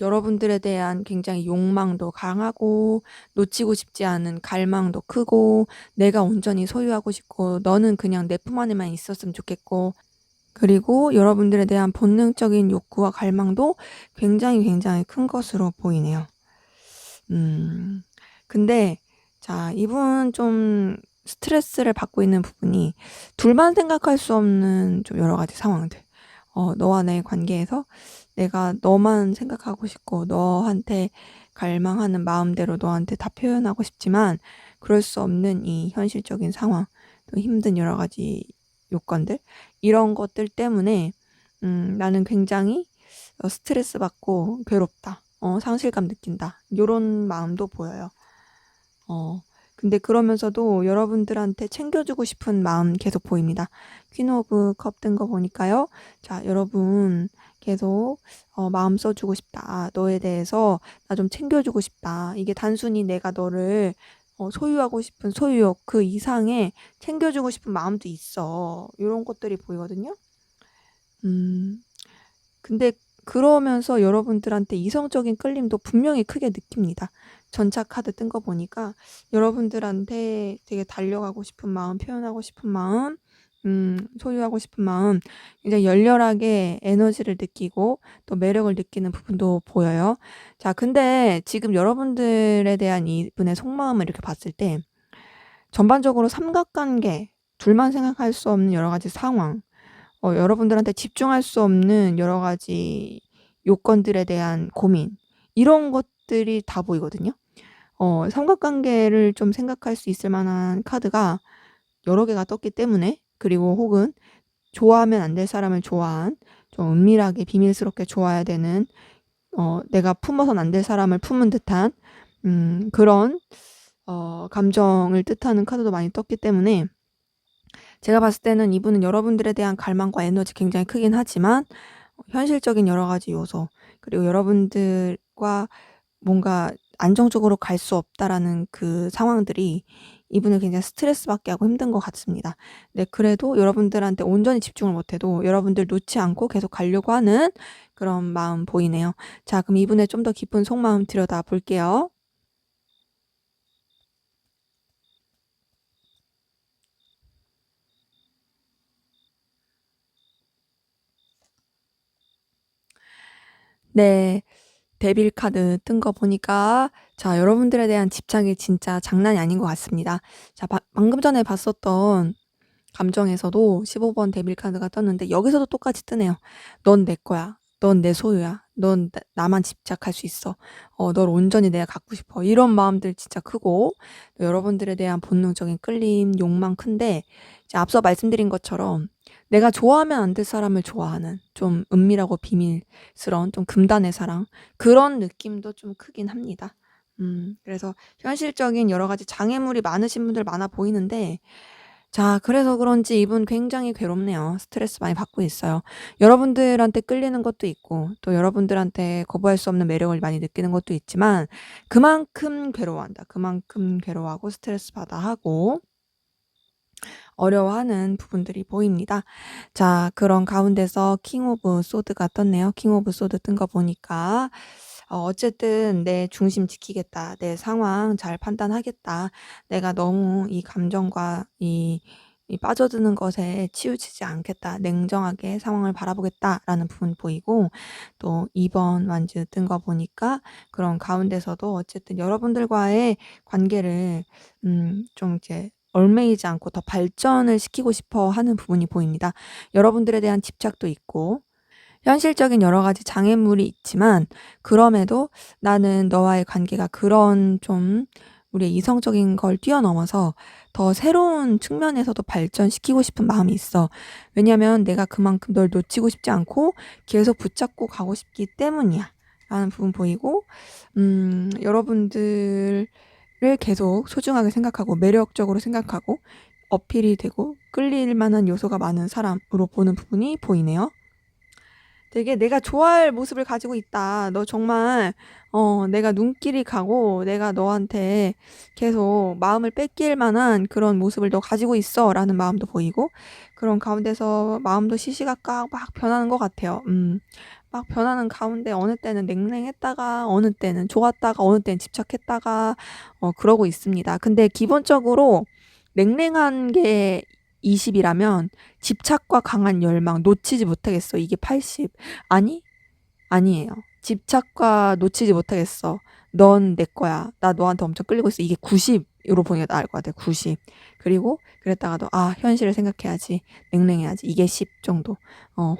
여러분들에 대한 굉장히 욕망도 강하고 놓치고 싶지 않은 갈망도 크고 내가 온전히 소유하고 싶고 너는 그냥 내 품 안에만 있었으면 좋겠고 그리고 여러분들에 대한 본능적인 욕구와 갈망도 굉장히 굉장히 큰 것으로 보이네요. 음. 근데 자, 이분 좀 스트레스를 받고 있는 부분이 둘만 생각할 수 없는 좀 여러 가지 상황들. 너와 내 관계에서 내가 너만 생각하고 싶고 너한테 갈망하는 마음대로 너한테 다 표현하고 싶지만 그럴 수 없는 이 현실적인 상황, 또 힘든 여러 가지 요건들 이런 것들 때문에 나는 굉장히 스트레스 받고 괴롭다. 상실감 느낀다. 요런 마음도 보여요. 어, 근데 그러면서도 여러분들한테 챙겨주고 싶은 마음 계속 보입니다. 퀸 오브 컵 뜬 거 보니까요. 자, 여러분 계속 마음 써주고 싶다. 너에 대해서 나 좀 챙겨주고 싶다. 이게 단순히 내가 너를 소유하고 싶은 소유욕 그 이상의 챙겨주고 싶은 마음도 있어. 이런 것들이 보이거든요. 음, 근데 그러면서 여러분들한테 이성적인 끌림도 분명히 크게 느낍니다. 전차 카드 뜬 거 보니까 여러분들한테 되게 달려가고 싶은 마음, 표현하고 싶은 마음, 소유하고 싶은 마음, 굉장히 열렬하게 에너지를 느끼고 또 매력을 느끼는 부분도 보여요. 자, 근데 지금 여러분들에 대한 이분의 속마음을 이렇게 봤을 때 전반적으로 삼각관계, 둘만 생각할 수 없는 여러 가지 상황, 여러분들한테 집중할 수 없는 여러 가지 요건들에 대한 고민 이런 것들이 다 보이거든요. 삼각관계를 좀 생각할 수 있을 만한 카드가 여러 개가 떴기 때문에 그리고 혹은 좋아하면 안 될 사람을 좋아한 좀 은밀하게 비밀스럽게 좋아해야 되는 내가 품어선 안 될 사람을 품은 듯한 그런 감정을 뜻하는 카드도 많이 떴기 때문에 제가 봤을 때는 이분은 여러분들에 대한 갈망과 에너지 굉장히 크긴 하지만 현실적인 여러 가지 요소 그리고 여러분들과 뭔가 안정적으로 갈 수 없다라는 그 상황들이 이분을 굉장히 스트레스 받게 하고 힘든 것 같습니다. 네, 그래도 여러분들한테 온전히 집중을 못해도 여러분들 놓지 않고 계속 가려고 하는 그런 마음 보이네요. 자, 그럼 이분의 좀 더 깊은 속마음 들여다 볼게요. 네. 데빌 카드 뜬 거 보니까 자 여러분들에 대한 집착이 진짜 장난이 아닌 것 같습니다. 자 방금 전에 봤었던 감정에서도 15번 데빌 카드가 떴는데 여기서도 똑같이 뜨네요. "넌 내 거야. 넌 내 소유야. 넌 나만 집착할 수 있어. 널 온전히 내가 갖고 싶어." 이런 마음들 진짜 크고 또 여러분들에 대한 본능적인 끌림, 욕망 큰데 이제 앞서 말씀드린 것처럼 내가 좋아하면 안 될 사람을 좋아하는 좀 은밀하고 비밀스러운 좀 금단의 사랑 그런 느낌도 좀 크긴 합니다. 그래서 현실적인 여러 가지 장애물이 많으신 분들 많아 보이는데 자 그래서 그런지 이분 굉장히 괴롭네요. 스트레스 많이 받고 있어요. 여러분들한테 끌리는 것도 있고 또 여러분들한테 거부할 수 없는 매력을 많이 느끼는 것도 있지만 그만큼 괴로워한다. 그만큼 괴로워하고 스트레스 받아 하고 어려워하는 부분들이 보입니다. 자 그런 가운데서 킹 오브 소드가 떴네요. 킹 오브 소드 뜬 거 보니까 어쨌든 '내 중심 지키겠다. 내 상황 잘 판단하겠다. 내가 너무 이 감정과 이 빠져드는 것에 치우치지 않겠다. 냉정하게 상황을 바라보겠다.'라는 부분이 보이고 또 2번 완즈 뜬 거 보니까 그런 가운데서도 어쨌든 여러분들과의 관계를 좀 이제 얽매이지 않고 더 발전을 시키고 싶어 하는 부분이 보입니다. 여러분들에 대한 집착도 있고 현실적인 여러 가지 장애물이 있지만 그럼에도 나는 너와의 관계가 그런 좀 우리의 이성적인 걸 뛰어넘어서 더 새로운 측면에서도 발전시키고 싶은 마음이 있어. 왜냐면 내가 그만큼 널 놓치고 싶지 않고 계속 붙잡고 가고 싶기 때문이야. 라는 부분 보이고 여러분들을 계속 소중하게 생각하고 매력적으로 생각하고 어필이 되고 끌릴 만한 요소가 많은 사람으로 보는 부분이 보이네요. 되게 '내가 좋아할 모습을 가지고 있다. 너 정말 내가 눈길이 가고 내가 너한테 계속 마음을 뺏길 만한 그런 모습을 너 가지고 있어.'라는 마음도 보이고 그런 가운데서 마음도 시시각각 막 변하는 것 같아요. 막 변하는 가운데 어느 때는 냉랭했다가 어느 때는 좋았다가 어느 때는 집착했다가 그러고 있습니다. 근데 기본적으로 냉랭한 게 20 이라면 집착과 강한 열망 놓치지 못하겠어 이게 80. 아니? 아니에요. 집착과 놓치지 못하겠어. 넌 내 거야. 나 너한테 엄청 끌리고 있어. 이게 90 으로 보는 게 나을 것 같아요. 90. 그리고 그랬다가도 '아 현실을 생각해야지. 냉랭해야지.' 이게 10 정도.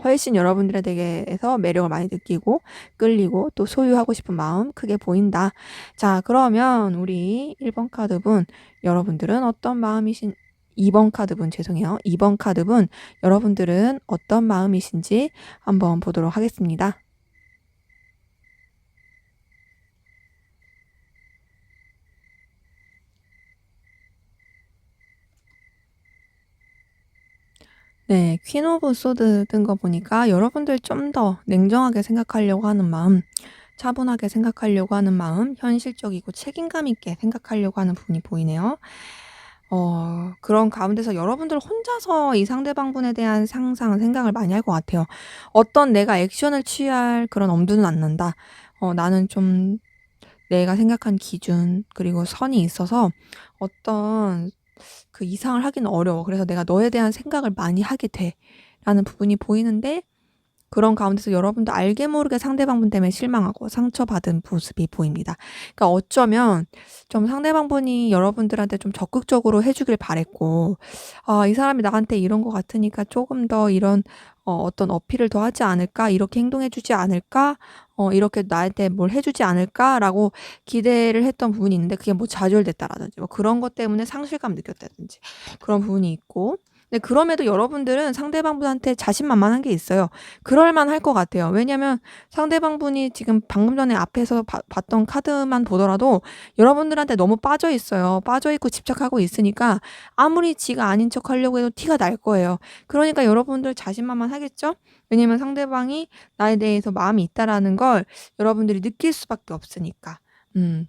훨씬 여러분들에 대해서 매력을 많이 느끼고 끌리고 또 소유하고 싶은 마음 크게 보인다. 자 그러면 우리 1번 카드분 여러분들은 어떤 마음이신 2번 카드분 죄송해요. 2번 카드분 여러분들은 어떤 마음이신지 한번 보도록 하겠습니다. 네. 퀸 오브 소드 뜬 거 보니까 여러분들 좀 더 냉정하게 생각하려고 하는 마음, 차분하게 생각하려고 하는 마음, 현실적이고 책임감 있게 생각하려고 하는 부분이 보이네요. 그런 가운데서 여러분들 혼자서 이 상대방분에 대한 상상, 생각을 많이 할 것 같아요. 어떤 내가 액션을 취할 그런 엄두는 안 난다. 나는 좀 내가 생각한 기준 그리고 선이 있어서 어떤 그 이상을 하기는 어려워. 그래서 내가 너에 대한 생각을 많이 하게 돼.'라는 부분이 보이는데 그런 가운데서 여러분도 알게 모르게 상대방분 때문에 실망하고 상처받은 모습이 보입니다. 그러니까 어쩌면 좀 상대방분이 여러분들한테 좀 적극적으로 해 주길 바랐고 '아 이 사람이 나한테 이런 것 같으니까 조금 더 이런 어떤 어필을 더 하지 않을까? 이렇게 행동해 주지 않을까? 이렇게 나한테 뭘 해 주지 않을까?'라고 기대를 했던 부분이 있는데 그게 뭐 좌절됐다라든지 뭐 그런 것 때문에 상실감 느꼈다든지 그런 부분이 있고 근데 그럼에도 여러분들은 상대방분한테 자신만만한 게 있어요. 그럴 만할 것 같아요. 왜냐면 상대방분이 지금 방금 전에 앞에서 봤던 카드만 보더라도 여러분들한테 너무 빠져 있어요. 빠져 있고 집착하고 있으니까 아무리 지가 아닌 척하려고 해도 티가 날 거예요. 그러니까 여러분들 자신만만하겠죠? 왜냐면 상대방이 나에 대해서 마음이 있다라는 걸 여러분들이 느낄 수밖에 없으니까. 음.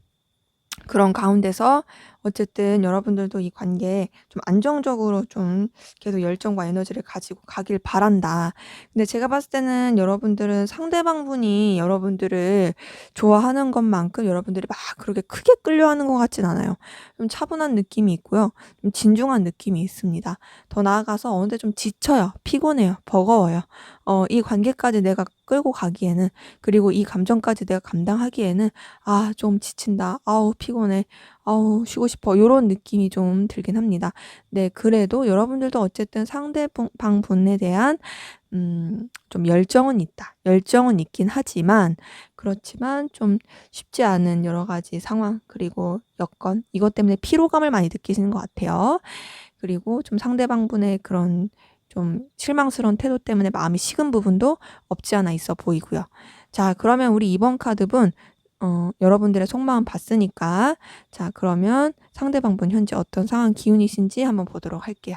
그런 가운데서 어쨌든 여러분들도 이 관계에 좀 안정적으로 좀 계속 열정과 에너지를 가지고 가길 바란다. 근데 제가 봤을 때는 여러분들은 상대방분이 여러분들을 좋아하는 것만큼 여러분들이 막 그렇게 크게 끌려하는 것 같진 않아요. 좀 차분한 느낌이 있고요. 좀 진중한 느낌이 있습니다. 더 나아가서 어느 좀 지쳐요. 피곤해요. 버거워요. 이 관계까지 내가 끌고 가기에는, 그리고 이 감정까지 내가 감당하기에는 '아 좀 지친다. 아우 피곤해. 아우 쉬고 싶어.' 요런 느낌이 좀 들긴 합니다. 네, 그래도 여러분들도 어쨌든 상대방 분에 대한 좀 열정은 있다. 열정은 있긴 하지만, 그렇지만 좀 쉽지 않은 여러 가지 상황, 그리고 여건, 이것 때문에 피로감을 많이 느끼시는 것 같아요. 그리고 좀 상대방분의 그런 좀 실망스러운 태도 때문에 마음이 식은 부분도 없지 않아 있어 보이고요. 자, 그러면 우리 이번 카드분, 여러분들의 속마음 봤으니까, 자 그러면 상대방분 현재 어떤 상황 기운이신지 한번 보도록 할게요.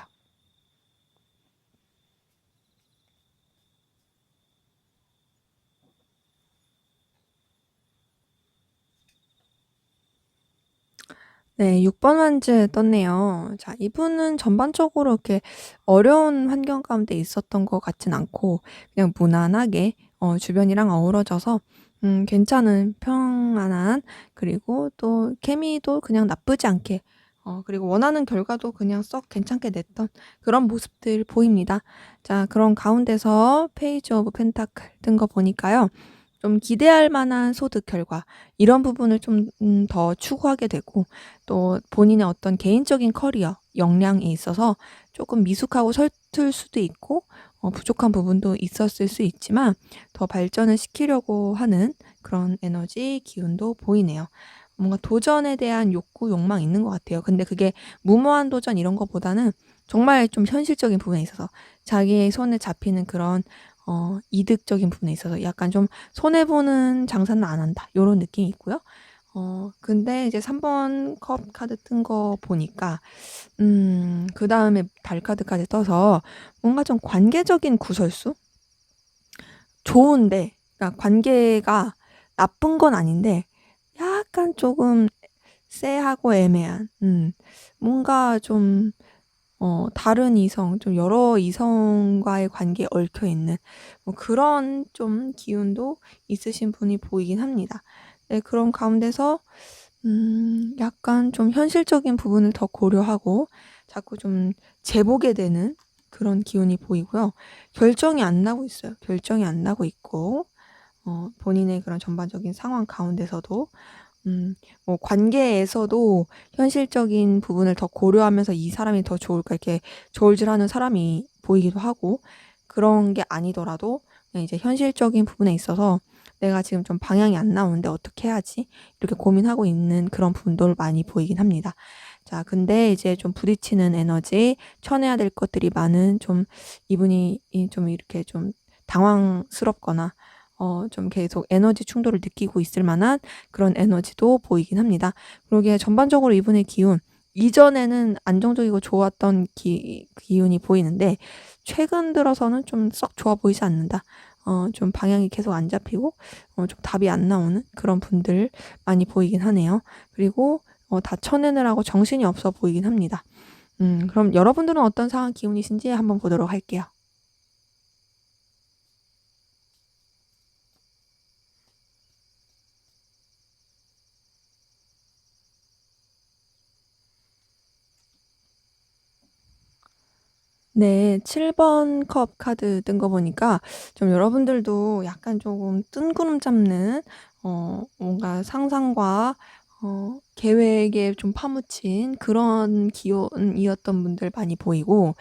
네, 6번 완즈 떴네요. 자, 이분은 전반적으로 이렇게 어려운 환경 가운데 있었던 것 같진 않고, 그냥 무난하게 주변이랑 어우러져서 괜찮은 평안한, 그리고 또 케미도 그냥 나쁘지 않게, 그리고 원하는 결과도 그냥 썩 괜찮게 냈던 그런 모습들 보입니다. 자, 그런 가운데서 페이지 오브 펜타클 뜬 거 보니까요. 좀 기대할 만한 소득 결과, 이런 부분을 좀 더 추구하게 되고, 또 본인의 어떤 개인적인 커리어 역량에 있어서 조금 미숙하고 서툴 수도 있고, 부족한 부분도 있었을 수 있지만 더 발전을 시키려고 하는 그런 에너지 기운도 보이네요. 뭔가 도전에 대한 욕구, 욕망 있는 것 같아요. 근데 그게 무모한 도전 이런 것보다는 정말 좀 현실적인 부분에 있어서 자기의 손에 잡히는 그런 이득적인 부분에 있어서 약간 좀 '손해 보는 장사는 안 한다.' 요런 느낌이 있고요. 근데 이제 3번 컵 카드 뜬 거 보니까 그다음에 달 카드까지 떠서 뭔가 좀 관계적인 구설수? 좋은데, 그러니까 관계가 나쁜 건 아닌데 약간 조금 쎄하고 애매한, 뭔가 좀 다른 이성, 좀 여러 이성과의 관계에 얽혀 있는 뭐 그런 좀 기운도 있으신 분이 보이긴 합니다. 네, 그런 가운데서 약간 좀 현실적인 부분을 더 고려하고 자꾸 좀 재보게 되는 그런 기운이 보이고요. 결정이 안 나고 있어요. 결정이 안 나고 있고, 본인의 그런 전반적인 상황 가운데서도 뭐 관계에서도 현실적인 부분을 더 고려하면서 '이 사람이 더 좋을까?' 이렇게 저울질하는 사람이 보이기도 하고, 그런 게 아니더라도 그냥 이제 현실적인 부분에 있어서 '내가 지금 좀 방향이 안 나오는데 어떻게 해야지?' 이렇게 고민하고 있는 그런 분들 많이 보이긴 합니다. 자, 근데 이제 좀 부딪히는 에너지, 쳐내야 될 것들이 많은, 좀 이분이 좀 이렇게 좀 당황스럽거나 좀 계속 에너지 충돌을 느끼고 있을 만한 그런 에너지도 보이긴 합니다. 그러기에 전반적으로 이분의 기운, 이전에는 안정적이고 좋았던 기운이 보이는데 최근 들어서는 좀 썩 좋아 보이지 않는다. 좀 방향이 계속 안 잡히고 좀 답이 안 나오는 그런 분들 많이 보이긴 하네요. 그리고 다 쳐내느라고 정신이 없어 보이긴 합니다. 그럼 여러분들은 어떤 상황 기운이신지 한번 보도록 할게요. 네. 7번 컵 카드 뜬 거 보니까 좀 여러분들도 약간 조금 뜬구름 잡는, 뭔가 상상과 계획에 좀 파묻힌 그런 기운이었던 분들 많이 보이고,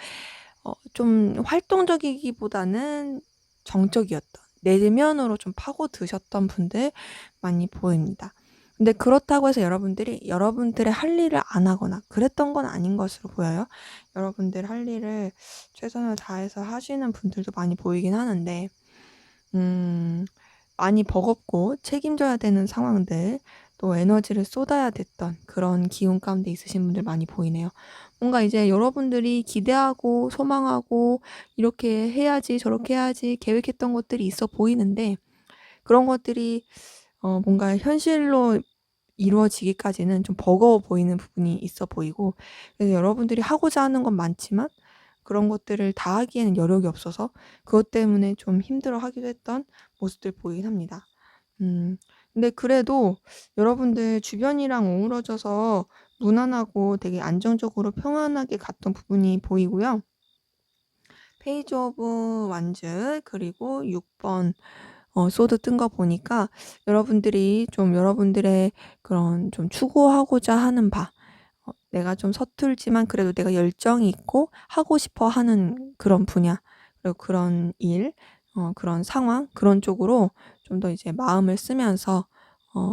좀 활동적이기보다는 정적이었던, 내면으로 좀 파고드셨던 분들 많이 보입니다. 근데 그렇다고 해서 여러분들이 여러분들의 할 일을 안 하거나 그랬던 건 아닌 것으로 보여요. 여러분들 할 일을 최선을 다해서 하시는 분들도 많이 보이긴 하는데, 음 많이 버겁고 책임져야 되는 상황들, 또 에너지를 쏟아야 됐던 그런 기운 가운데 있으신 분들 많이 보이네요. 뭔가 이제 여러분들이 기대하고 소망하고 이렇게 해야지 저렇게 해야지 계획했던 것들이 있어 보이는데, 그런 것들이 뭔가 현실로 이루어지기까지는 좀 버거워 보이는 부분이 있어 보이고, 그래서 여러분들이 하고자 하는 건 많지만 그런 것들을 다 하기에는 여력이 없어서 그것 때문에 좀 힘들어하기도 했던 모습들 보이긴 합니다. 음 근데 그래도 여러분들 주변이랑 어우러져서 무난하고 되게 안정적으로 평안하게 갔던 부분이 보이고요. 페이지 오브 완즈 그리고 6번 소드 뜬 거 보니까 여러분들이 좀 여러분들의 그런 좀 추구하고자 하는 바, 내가 좀 서툴지만 그래도 내가 열정이 있고 하고 싶어 하는 그런 분야, 그리고 그런 일, 그런 상황, 그런 쪽으로 좀 더 이제 마음을 쓰면서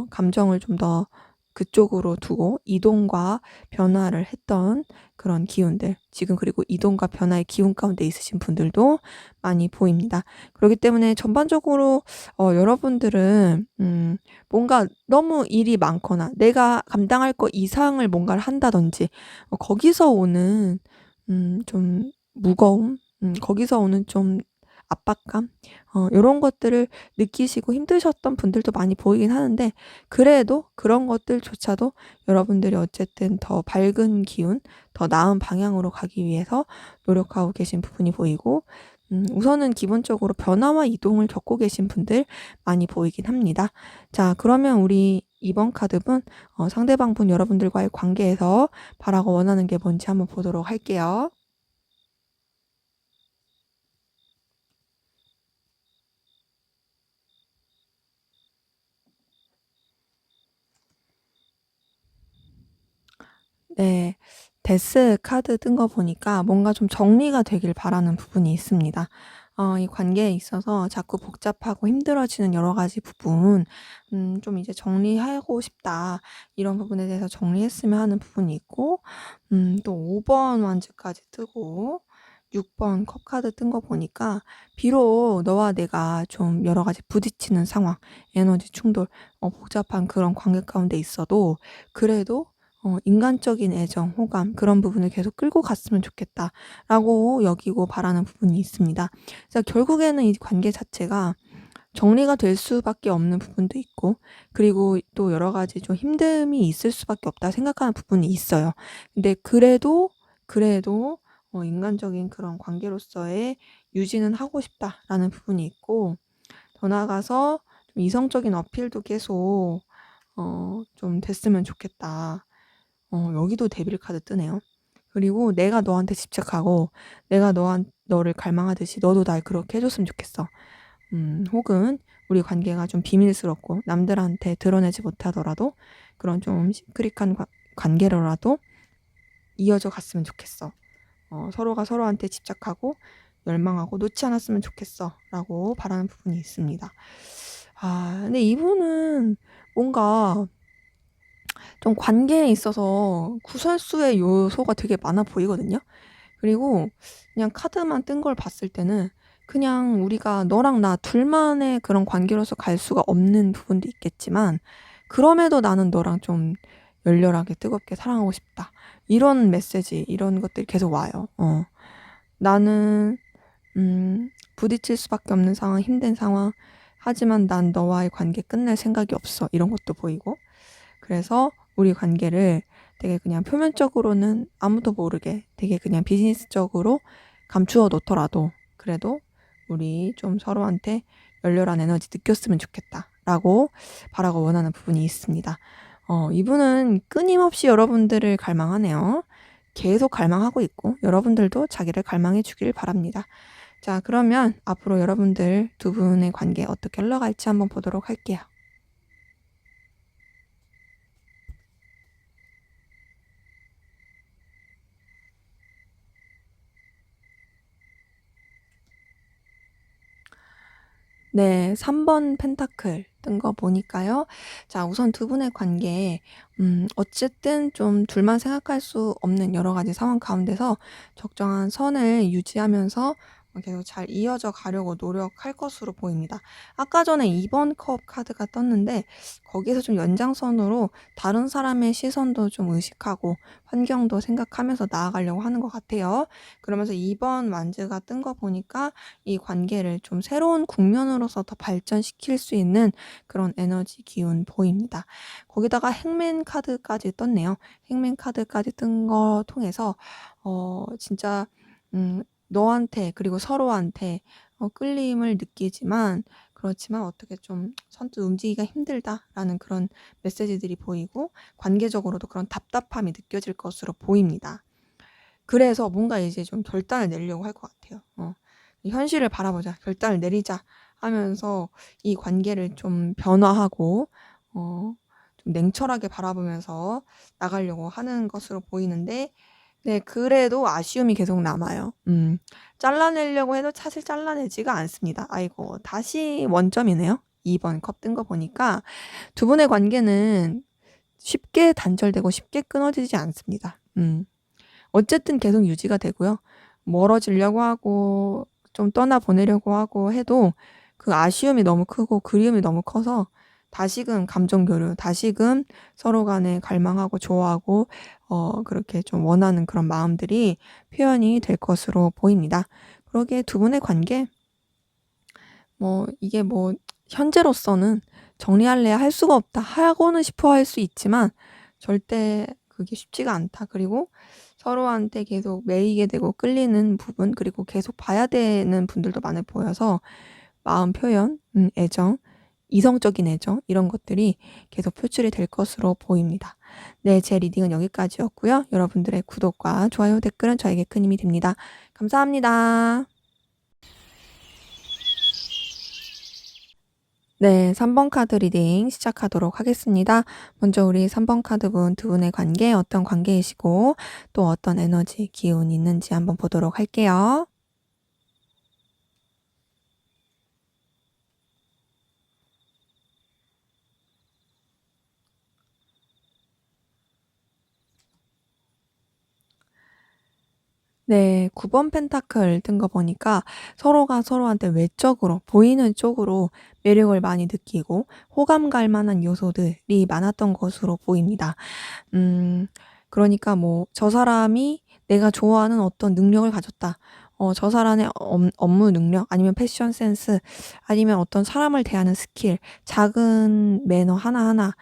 감정을 좀 더 그쪽으로 두고 이동과 변화를 했던 그런 기운들, 지금 그리고 이동과 변화의 기운 가운데 있으신 분들도 많이 보입니다. 그렇기 때문에 전반적으로 여러분들은 뭔가 너무 일이 많거나 내가 감당할 거 이상을 뭔가를 한다든지 거기서 오는 좀 무거움, 거기서 오는 좀 압박감, 요런 것들을 느끼시고 힘드셨던 분들도 많이 보이긴 하는데, 그래도 그런 것들조차도 여러분들이 어쨌든 더 밝은 기운, 더 나은 방향으로 가기 위해서 노력하고 계신 부분이 보이고, 우선은 기본적으로 변화와 이동을 겪고 계신 분들 많이 보이긴 합니다. 자, 그러면 우리 이번 카드분, 상대방분 여러분들과의 관계에서 바라고 원하는 게 뭔지 한번 보도록 할게요. 네. 데스 카드 뜬 거 보니까 뭔가 좀 정리가 되길 바라는 부분이 있습니다. 이 관계에 있어서 자꾸 복잡하고 힘들어지는 여러 가지 부분, 좀 이제 '정리하고 싶다.' 이런 부분에 대해서 정리했으면 하는 부분이 있고, 또 5번 완즈까지 뜨고 6번 컵 카드 뜬 거 보니까 비록 너와 내가 좀 여러 가지 부딪히는 상황, 에너지 충돌, 복잡한 그런 관계 가운데 있어도 그래도 '인간적인 애정, 호감 그런 부분을 계속 끌고 갔으면 좋겠다.'라고 여기고 바라는 부분이 있습니다. 그래서 결국에는 이 관계 자체가 정리가 될 수밖에 없는 부분도 있고, 그리고 또 여러 가지 좀 힘듦이 있을 수밖에 없다 생각하는 부분이 있어요. 근데 그래도 '인간적인 그런 관계로서의 유지는 하고 싶다.'라는 부분이 있고, 더 나아가서 좀 '이성적인 어필도 계속 좀 됐으면 좋겠다.' 여기도 데빌 카드 뜨네요. 그리고 '내가 너한테 집착하고 내가 너를 갈망하듯이 너도 날 그렇게 해 줬으면 좋겠어.' 혹은 '우리 관계가 좀 비밀스럽고 남들한테 드러내지 못하더라도 그런 좀 시크릿한 관계로라도 이어져 갔으면 좋겠어. 서로가 서로한테 집착하고 열망하고 놓지 않았으면 좋겠어.'라고 바라는 부분이 있습니다. 근데 이분은 뭔가 좀 관계에 있어서 구설수의 요소가 되게 많아 보이거든요. 그리고 그냥 카드만 뜬 걸 봤을 때는 그냥 우리가 너랑 나 둘만의 그런 관계로서 갈 수가 없는 부분도 있겠지만, 그럼에도 나는 너랑 좀 열렬하게 뜨겁게 사랑하고 싶다. 이런 메시지, 이런 것들이 계속 와요. 나는 부딪힐 수밖에 없는 상황, 힘든 상황. 하지만 난 너와의 관계 끝낼 생각이 없어. 이런 것도 보이고. 그래서 우리 관계를 되게 그냥 표면적으로는 아무도 모르게 되게 그냥 비즈니스적으로 감추어 놓더라도 그래도 우리 좀 서로한테 열렬한 에너지 느꼈으면 좋겠다라고 바라고 원하는 부분이 있습니다. 이분은 끊임없이 여러분들을 갈망하네요. 계속 갈망하고 있고 여러분들도 자기를 갈망해 주길 바랍니다. 자, 그러면 앞으로 여러분들 두 분의 관계 어떻게 흘러갈지 한번 보도록 할게요. 네. 3번 펜타클 뜬 거 보니까요. 자, 우선 두 분의 관계, 어쨌든 좀 둘만 생각할 수 없는 여러 가지 상황 가운데서 적정한 선을 유지하면서 계속 잘 이어져 가려고 노력할 것으로 보입니다. 아까 전에 2번 컵 카드가 떴는데 거기서 좀 연장선으로 다른 사람의 시선도 좀 의식하고 환경도 생각하면서 나아가려고 하는 것 같아요. 그러면서 2번 완즈가 뜬 거 보니까 이 관계를 좀 새로운 국면으로서 더 발전시킬 수 있는 그런 에너지 기운 보입니다. 거기다가 행맨 카드까지 떴네요. 행맨 카드까지 뜬 거 통해서 진짜 너한테 그리고 서로한테 끌림을 느끼지만 그렇지만 어떻게 좀 선뜻 움직이기가 힘들다라는 그런 메시지들이 보이고 관계적으로도 그런 답답함이 느껴질 것으로 보입니다. 그래서 뭔가 이제 좀 결단을 내리려고 할 것 같아요. 이 현실을 바라보자, 결단을 내리자 하면서 이 관계를 좀 변화하고 좀 냉철하게 바라보면서 나가려고 하는 것으로 보이는데 네, 그래도 아쉬움이 계속 남아요. 잘라내려고 해도 사실 잘라내지가 않습니다. 아이고, 다시 원점이네요. 2번 컵 뜬 거 보니까 두 분의 관계는 쉽게 단절되고 쉽게 끊어지지 않습니다. 어쨌든 계속 유지가 되고요. 멀어지려고 하고 좀 떠나보내려고 하고 해도 그 아쉬움이 너무 크고 그리움이 너무 커서 다시금 감정 교류, 다시금 서로 간에 갈망하고 좋아하고 그렇게 좀 원하는 그런 마음들이 표현이 될 것으로 보입니다. 그러기에 두 분의 관계 이게 현재로서는 정리할래야 할 수가 없다 하고는 싶어 할 수 있지만 절대 그게 쉽지가 않다. 그리고 서로한테 계속 매이게 되고 끌리는 부분 그리고 계속 봐야 되는 분들도 많아 보여서 마음 표현, 애정, 이성적인 애정 이런 것들이 계속 표출이 될 것으로 보입니다. 네, 제 리딩은 여기까지였고요. 여러분들의 구독과 좋아요, 댓글은 저에게 큰 힘이 됩니다. 감사합니다. 네, 3번 카드 리딩 시작하도록 하겠습니다. 먼저 우리 3번 카드분 두 분의 관계 어떤 관계이시고 또 어떤 에너지, 기운이 있는지 한번 보도록 할게요. 네, 9번 펜타클 뜬 거 보니까 서로가 서로한테 외적으로 보이는 쪽으로 매력을 많이 느끼고 호감 갈 만한 요소들이 많았던 것으로 보입니다. 그러니까 저 사람이 내가 좋아하는 어떤 능력을 가졌다. 저 사람의 업무 능력 아니면 패션 센스 아니면 어떤 사람을 대하는 스킬, 작은 매너 하나하나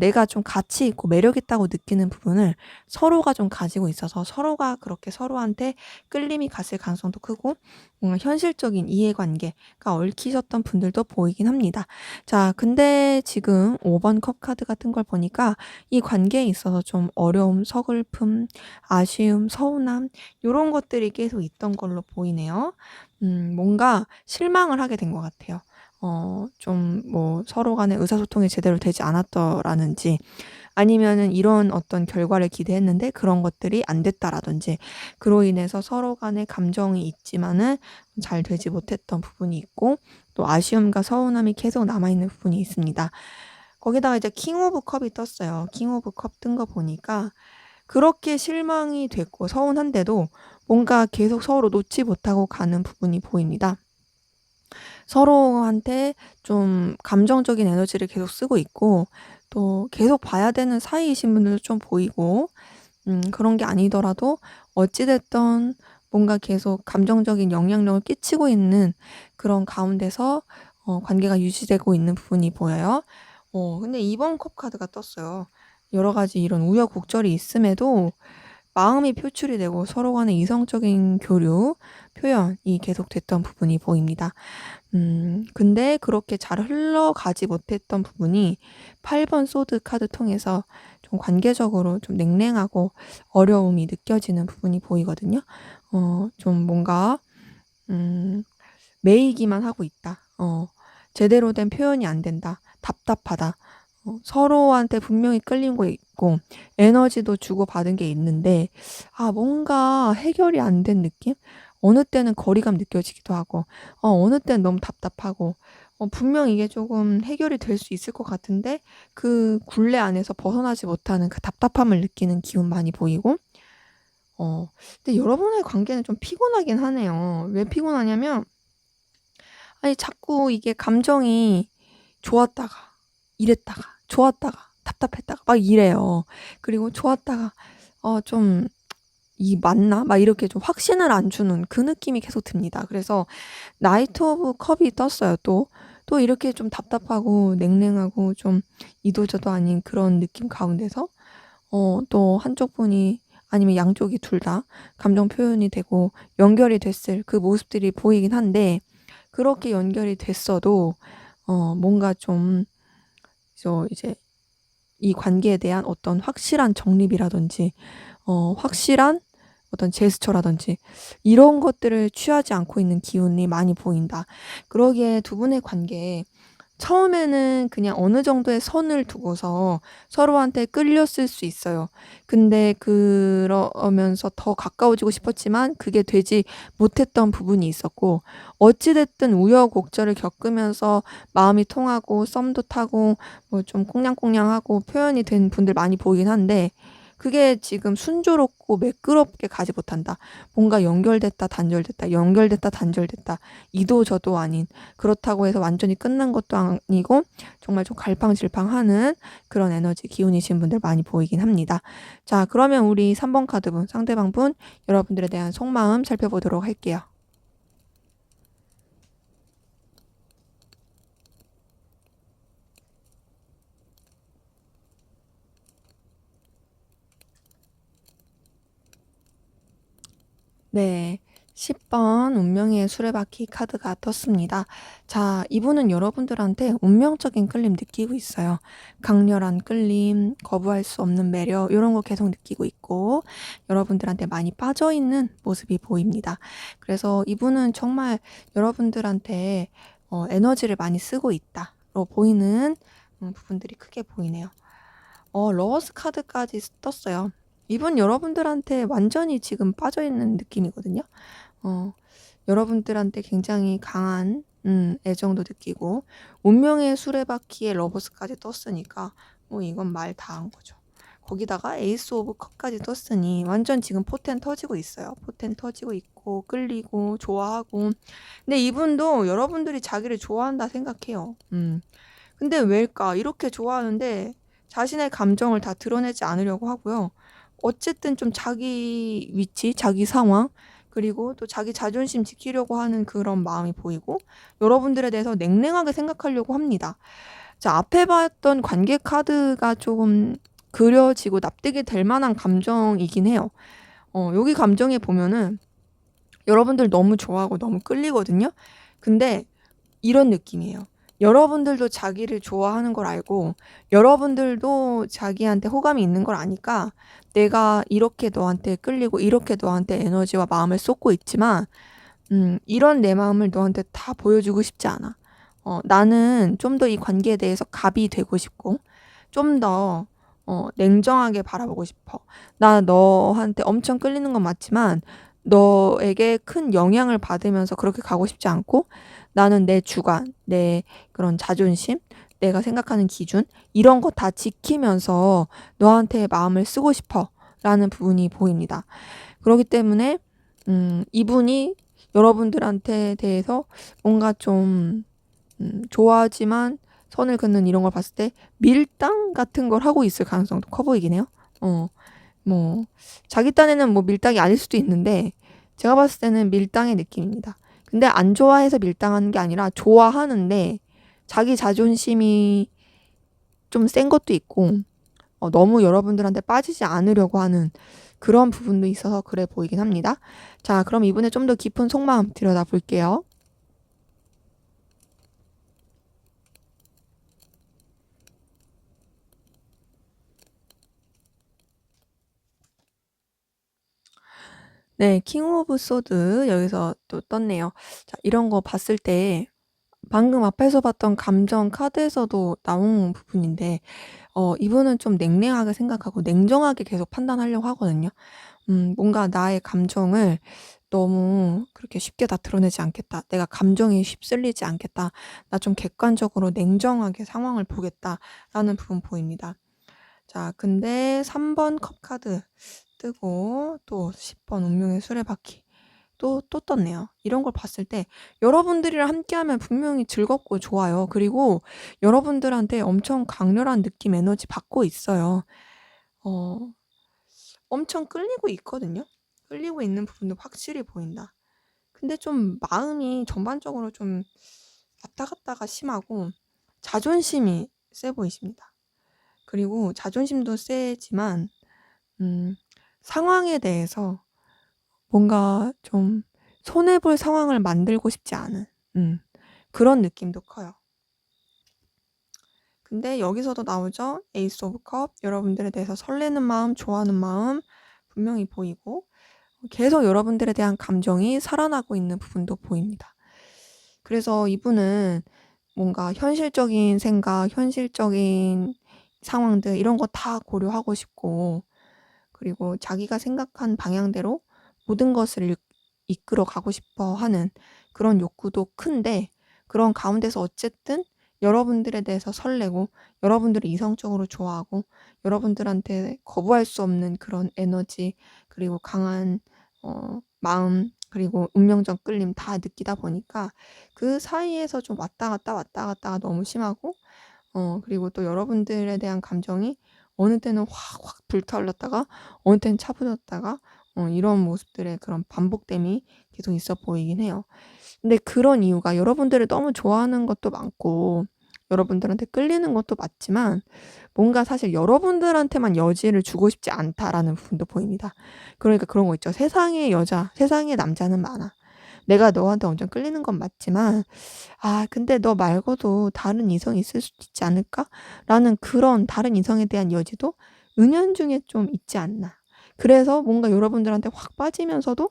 내가 좀 가치 있고 매력 있다고 느끼는 부분을 서로가 좀 가지고 있어서 서로가 그렇게 서로한테 끌림이 갔을 가능성도 크고 뭔가 현실적인 이해관계가 얽히셨던 분들도 보이긴 합니다. 자, 근데 지금 5번 컵 카드 같은 걸 보니까 이 관계에 있어서 좀 어려움, 서글픔, 아쉬움, 서운함 요런 것들이 계속 있던 걸로 보이네요. 뭔가 실망을 하게 된 것 같아요. 좀 서로 간의 의사소통이 제대로 되지 않았더라는지 아니면은 이런 어떤 결과를 기대했는데 그런 것들이 안 됐다라든지 그로 인해서 서로 간의 감정이 있지만은 잘 되지 못했던 부분이 있고 또 아쉬움과 서운함이 계속 남아있는 부분이 있습니다. 거기다가 이제 킹 오브 컵이 떴어요. 킹 오브 컵 뜬 거 보니까 그렇게 실망이 됐고 서운한데도 뭔가 계속 서로 놓지 못하고 가는 부분이 보입니다. 서로한테 좀 감정적인 에너지를 계속 쓰고 있고 또 계속 봐야 되는 사이이신 분들도 좀 보이고 그런 게 아니더라도 어찌 됐든 뭔가 계속 감정적인 영향력을 끼치고 있는 그런 가운데서 관계가 유지되고 있는 부분이 보여요. 근데 2번 컵 카드가 떴어요. 여러 가지 이런 우여곡절이 있음에도 마음이 표출이 되고 서로 간의 이성적인 교류, 표현이 계속됐던 부분이 보입니다. 근데 그렇게 잘 흘러가지 못했던 부분이 8번 소드 카드 통해서 좀 관계적으로 좀 냉랭하고 어려움이 느껴지는 부분이 보이거든요. 좀 뭔가 매이기만 하고 있다. 제대로 된 표현이 안 된다. 답답하다. 서로한테 분명히 끌린 거 있고 에너지도 주고받은 게 있는데 뭔가 해결이 안 된 느낌? 어느 때는 거리감 느껴지기도 하고 어느 때는 너무 답답하고 분명 이게 조금 해결이 될 수 있을 것 같은데 그 굴레 안에서 벗어나지 못하는 그 답답함을 느끼는 기운 많이 보이고 어 근데 여러분의 관계는 좀 피곤하긴 하네요. 왜 피곤하냐면 아니 자꾸 이게 감정이 좋았다가 이랬다가 좋았다가 답답했다가 막 이래요. 그리고 좋았다가 좀 '이 맞나?' 막 이렇게 좀 확신을 안 주는 그 느낌이 계속 듭니다. 그래서 나이트 오브 컵이 떴어요 또. 또 이렇게 좀 답답하고 냉랭하고 좀 이도저도 아닌 그런 느낌 가운데서 또 한쪽 분이 아니면 양쪽이 둘 다 감정 표현이 되고 연결이 됐을 그 모습들이 보이긴 한데 그렇게 연결이 됐어도 뭔가 좀 이제 이 관계에 대한 어떤 확실한 정립이라든지 확실한 어떤 제스처라든지 이런 것들을 취하지 않고 있는 기운이 많이 보인다. 그러기에 두 분의 관계에 처음에는 그냥 어느 정도의 선을 두고서 서로한테 끌렸을 수 있어요. 근데 그러면서 더 가까워지고 싶었지만 그게 되지 못했던 부분이 있었고 어찌 됐든 우여곡절을 겪으면서 마음이 통하고 썸도 타고 뭐 좀 꽁냥꽁냥하고 표현이 된 분들 많이 보이긴 한데 그게 지금 순조롭고 매끄럽게 가지 못한다. 뭔가 연결됐다 단절됐다 연결됐다 단절됐다 이도저도 아닌 그렇다고 해서 완전히 끝난 것도 아니고 정말 좀 갈팡질팡하는 그런 에너지 기운이신 분들 많이 보이긴 합니다. 자, 그러면 우리 3번 카드분 상대방분 여러분들에 대한 속마음 살펴보도록 할게요. 네. 10번 운명의 수레바퀴 카드가 떴습니다. 자, 이분은 여러분들한테 운명적인 끌림 느끼고 있어요. 강렬한 끌림, 거부할 수 없는 매력, 이런 거 계속 느끼고 있고, 여러분들한테 많이 빠져있는 모습이 보입니다. 그래서 이분은 정말 여러분들한테 에너지를 많이 쓰고 있다로 보이는 부분들이 크게 보이네요. 러버스 카드까지 떴어요. 이분 여러분들한테 완전히 지금 빠져있는 느낌이거든요. 어, 여러분들한테 굉장히 강한 애정도 느끼고 운명의 수레바퀴에 러버스까지 떴으니까 뭐 이건 말 다 한 거죠. 거기다가 에이스 오브 컵까지 떴으니 완전 지금 포텐 터지고 있어요. 포텐 터지고 있고 끌리고 좋아하고 근데 이분도 여러분들이 자기를 좋아한다 생각해요. 근데 왜일까? 이렇게 좋아하는데 자신의 감정을 다 드러내지 않으려고 하고요. 어쨌든 좀 자기 위치, 자기 상황, 그리고 또 자기 자존심 지키려고 하는 그런 마음이 보이고 여러분들에 대해서 냉랭하게 생각하려고 합니다. 자, 앞에 봤던 관계 카드가 조금 그려지고 납득이 될 만한 감정이긴 해요. 여기 감정에 보면은 여러분들 너무 좋아하고 너무 끌리거든요. 근데 이런 느낌이에요. 여러분들도 자기를 좋아하는 걸 알고 여러분들도 자기한테 호감이 있는 걸 아니까 내가 이렇게 너한테 끌리고 이렇게 너한테 에너지와 마음을 쏟고 있지만 이런 내 마음을 너한테 다 보여주고 싶지 않아. 나는 좀 더 이 관계에 대해서 갑이 되고 싶고 좀 더 냉정하게 바라보고 싶어. 나 너한테 엄청 끌리는 건 맞지만 너에게 큰 영향을 받으면서 그렇게 가고 싶지 않고 나는 내 주관, 내 그런 자존심, 내가 생각하는 기준 이런 거 다 지키면서 너한테 마음을 쓰고 싶어 라는 부분이 보입니다. 그렇기 때문에 이분이 여러분들한테 대해서 뭔가 좀 좋아하지만 선을 긋는 이런 걸 봤을 때 밀당 같은 걸 하고 있을 가능성도 커 보이긴 해요. 뭐 자기 딴에는 뭐 밀당이 아닐 수도 있는데 제가 봤을 때는 밀당의 느낌입니다. 근데 안 좋아해서 밀당하는 게 아니라 좋아하는데 자기 자존심이 좀 센 것도 있고 너무 여러분들한테 빠지지 않으려고 하는 그런 부분도 있어서 그래 보이긴 합니다. 자, 그럼 이분의 좀 더 깊은 속마음 들여다 볼게요. 네, 킹 오브 소드 여기서 또 떴네요. 자, 이런 거 봤을 때 방금 앞에서 봤던 감정 카드에서도 나온 부분인데 이분은 좀 냉랭하게 생각하고 냉정하게 계속 판단하려고 하거든요. 뭔가 나의 감정을 너무 그렇게 쉽게 다 드러내지 않겠다. 내가 감정에 휩쓸리지 않겠다. 나 좀 객관적으로 냉정하게 상황을 보겠다라는 부분 보입니다. 자, 근데 3번 컵 카드 뜨고 또 10번 운명의 수레바퀴 또 떴네요. 이런 걸 봤을 때 여러분들이랑 함께하면 분명히 즐겁고 좋아요. 그리고 여러분들한테 엄청 강렬한 느낌, 에너지 받고 있어요. 어 엄청 끌리고 있거든요. 끌리고 있는 부분도 확실히 보인다. 근데 좀 마음이 전반적으로 좀 왔다 갔다가 심하고 자존심이 세 보이십니다. 그리고 자존심도 세지만 상황에 대해서 뭔가 좀 손해 볼 상황을 만들고 싶지 않은 그런 느낌도 커요. 근데 여기서도 나오죠. 에이스 오브 컵. 여러분들에 대해서 설레는 마음, 좋아하는 마음 분명히 보이고 계속 여러분들에 대한 감정이 살아나고 있는 부분도 보입니다. 그래서 이분은 뭔가 현실적인 생각, 현실적인 상황들 이런 거 다 고려하고 싶고 그리고 자기가 생각한 방향대로 모든 것을 이끌어 가고 싶어 하는 그런 욕구도 큰데 그런 가운데서 어쨌든 여러분들에 대해서 설레고 여러분들을 이성적으로 좋아하고 여러분들한테 거부할 수 없는 그런 에너지 그리고 강한 마음 그리고 운명적 끌림 다 느끼다 보니까 그 사이에서 좀 왔다 갔다가 너무 심하고 그리고 또 여러분들에 대한 감정이 어느 때는 확 불타올랐다가 어느 때는 차분해졌다가 이런 모습들의 그런 반복됨이 계속 있어 보이긴 해요. 근데 그런 이유가 여러분들을 너무 좋아하는 것도 많고 여러분들한테 끌리는 것도 맞지만 뭔가 사실 여러분들한테만 여지를 주고 싶지 않다라는 부분도 보입니다. 그러니까 그런 거 있죠. 세상의 여자, 세상의 남자는 많아. 내가 너한테 엄청 끌리는 건 맞지만 근데 너 말고도 다른 이성이 있을 수도 있지 않을까?'라는 그런 다른 이성에 대한 여지도 은연중에 좀 있지 않나. 그래서 뭔가 여러분들한테 확 빠지면서도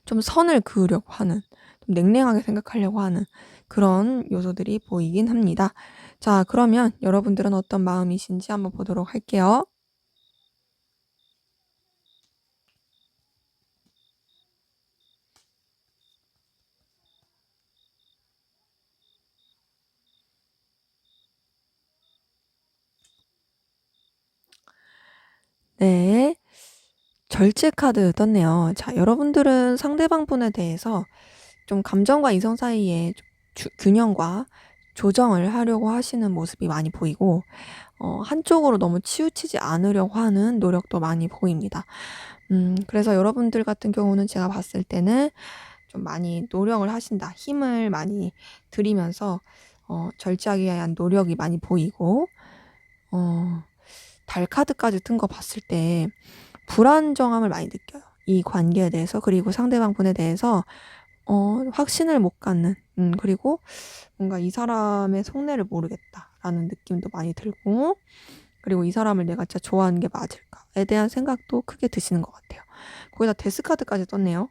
좀 선을 그으려고 하는, 좀 냉랭하게 생각하려고 하는 그런 요소들이 보이긴 합니다. 자, 그러면 여러분들은 어떤 마음이신지 한번 보도록 할게요. 네. 절제 카드 떴네요. 자, 여러분들은 상대방 분에 대해서 좀 감정과 이성 사이에 균형과 조정을 하려고 하시는 모습이 많이 보이고 한쪽으로 너무 치우치지 않으려고 하는 노력도 많이 보입니다. 그래서 여러분들 같은 경우는 제가 봤을 때는 좀 많이 노력을 하신다. 힘을 많이 들이면서 절제하기 위한 노력이 많이 보이고 달 카드까지 뜬 거 봤을 때 불안정함을 많이 느껴요. 이 관계에 대해서 그리고 상대방 분에 대해서 확신을 못 갖는 그리고 뭔가 '이 사람의 속내를 모르겠다.'라는 느낌도 많이 들고 그리고 '이 사람을 내가 진짜 좋아하는 게 맞을까?'에 대한 생각도 크게 드시는 것 같아요. 거기다 데스 카드까지 떴네요.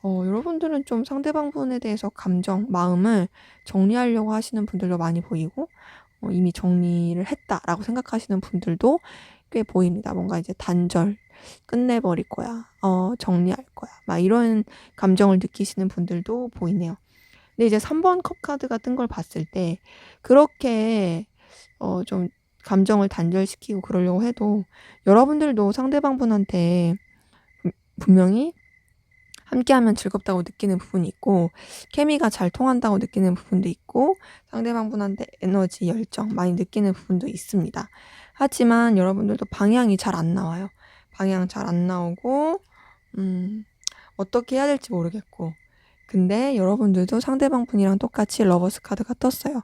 여러분들은 좀 상대방 분에 대해서 감정, 마음을 정리하려고 하시는 분들도 많이 보이고 이미 '정리를 했다.'라고 생각하시는 분들도 꽤 보입니다. 뭔가 이제 단절, '끝내버릴 거야. 정리할 거야.' 막 이런 감정을 느끼시는 분들도 보이네요. 근데 이제 3번 컵 카드가 뜬 걸 봤을 때 그렇게 좀 감정을 단절시키고 그러려고 해도 여러분들도 상대방 분한테 분명히 함께하면 즐겁다고 느끼는 부분이 있고 케미가 잘 통한다고 느끼는 부분도 있고 상대방 분한테 에너지, 열정 많이 느끼는 부분도 있습니다. 하지만 여러분들도 방향이 잘 안 나와요. 방향 잘 안 나오고 어떻게 해야 될지 모르겠고 근데 여러분들도 상대방 분이랑 똑같이 러버스 카드가 떴어요.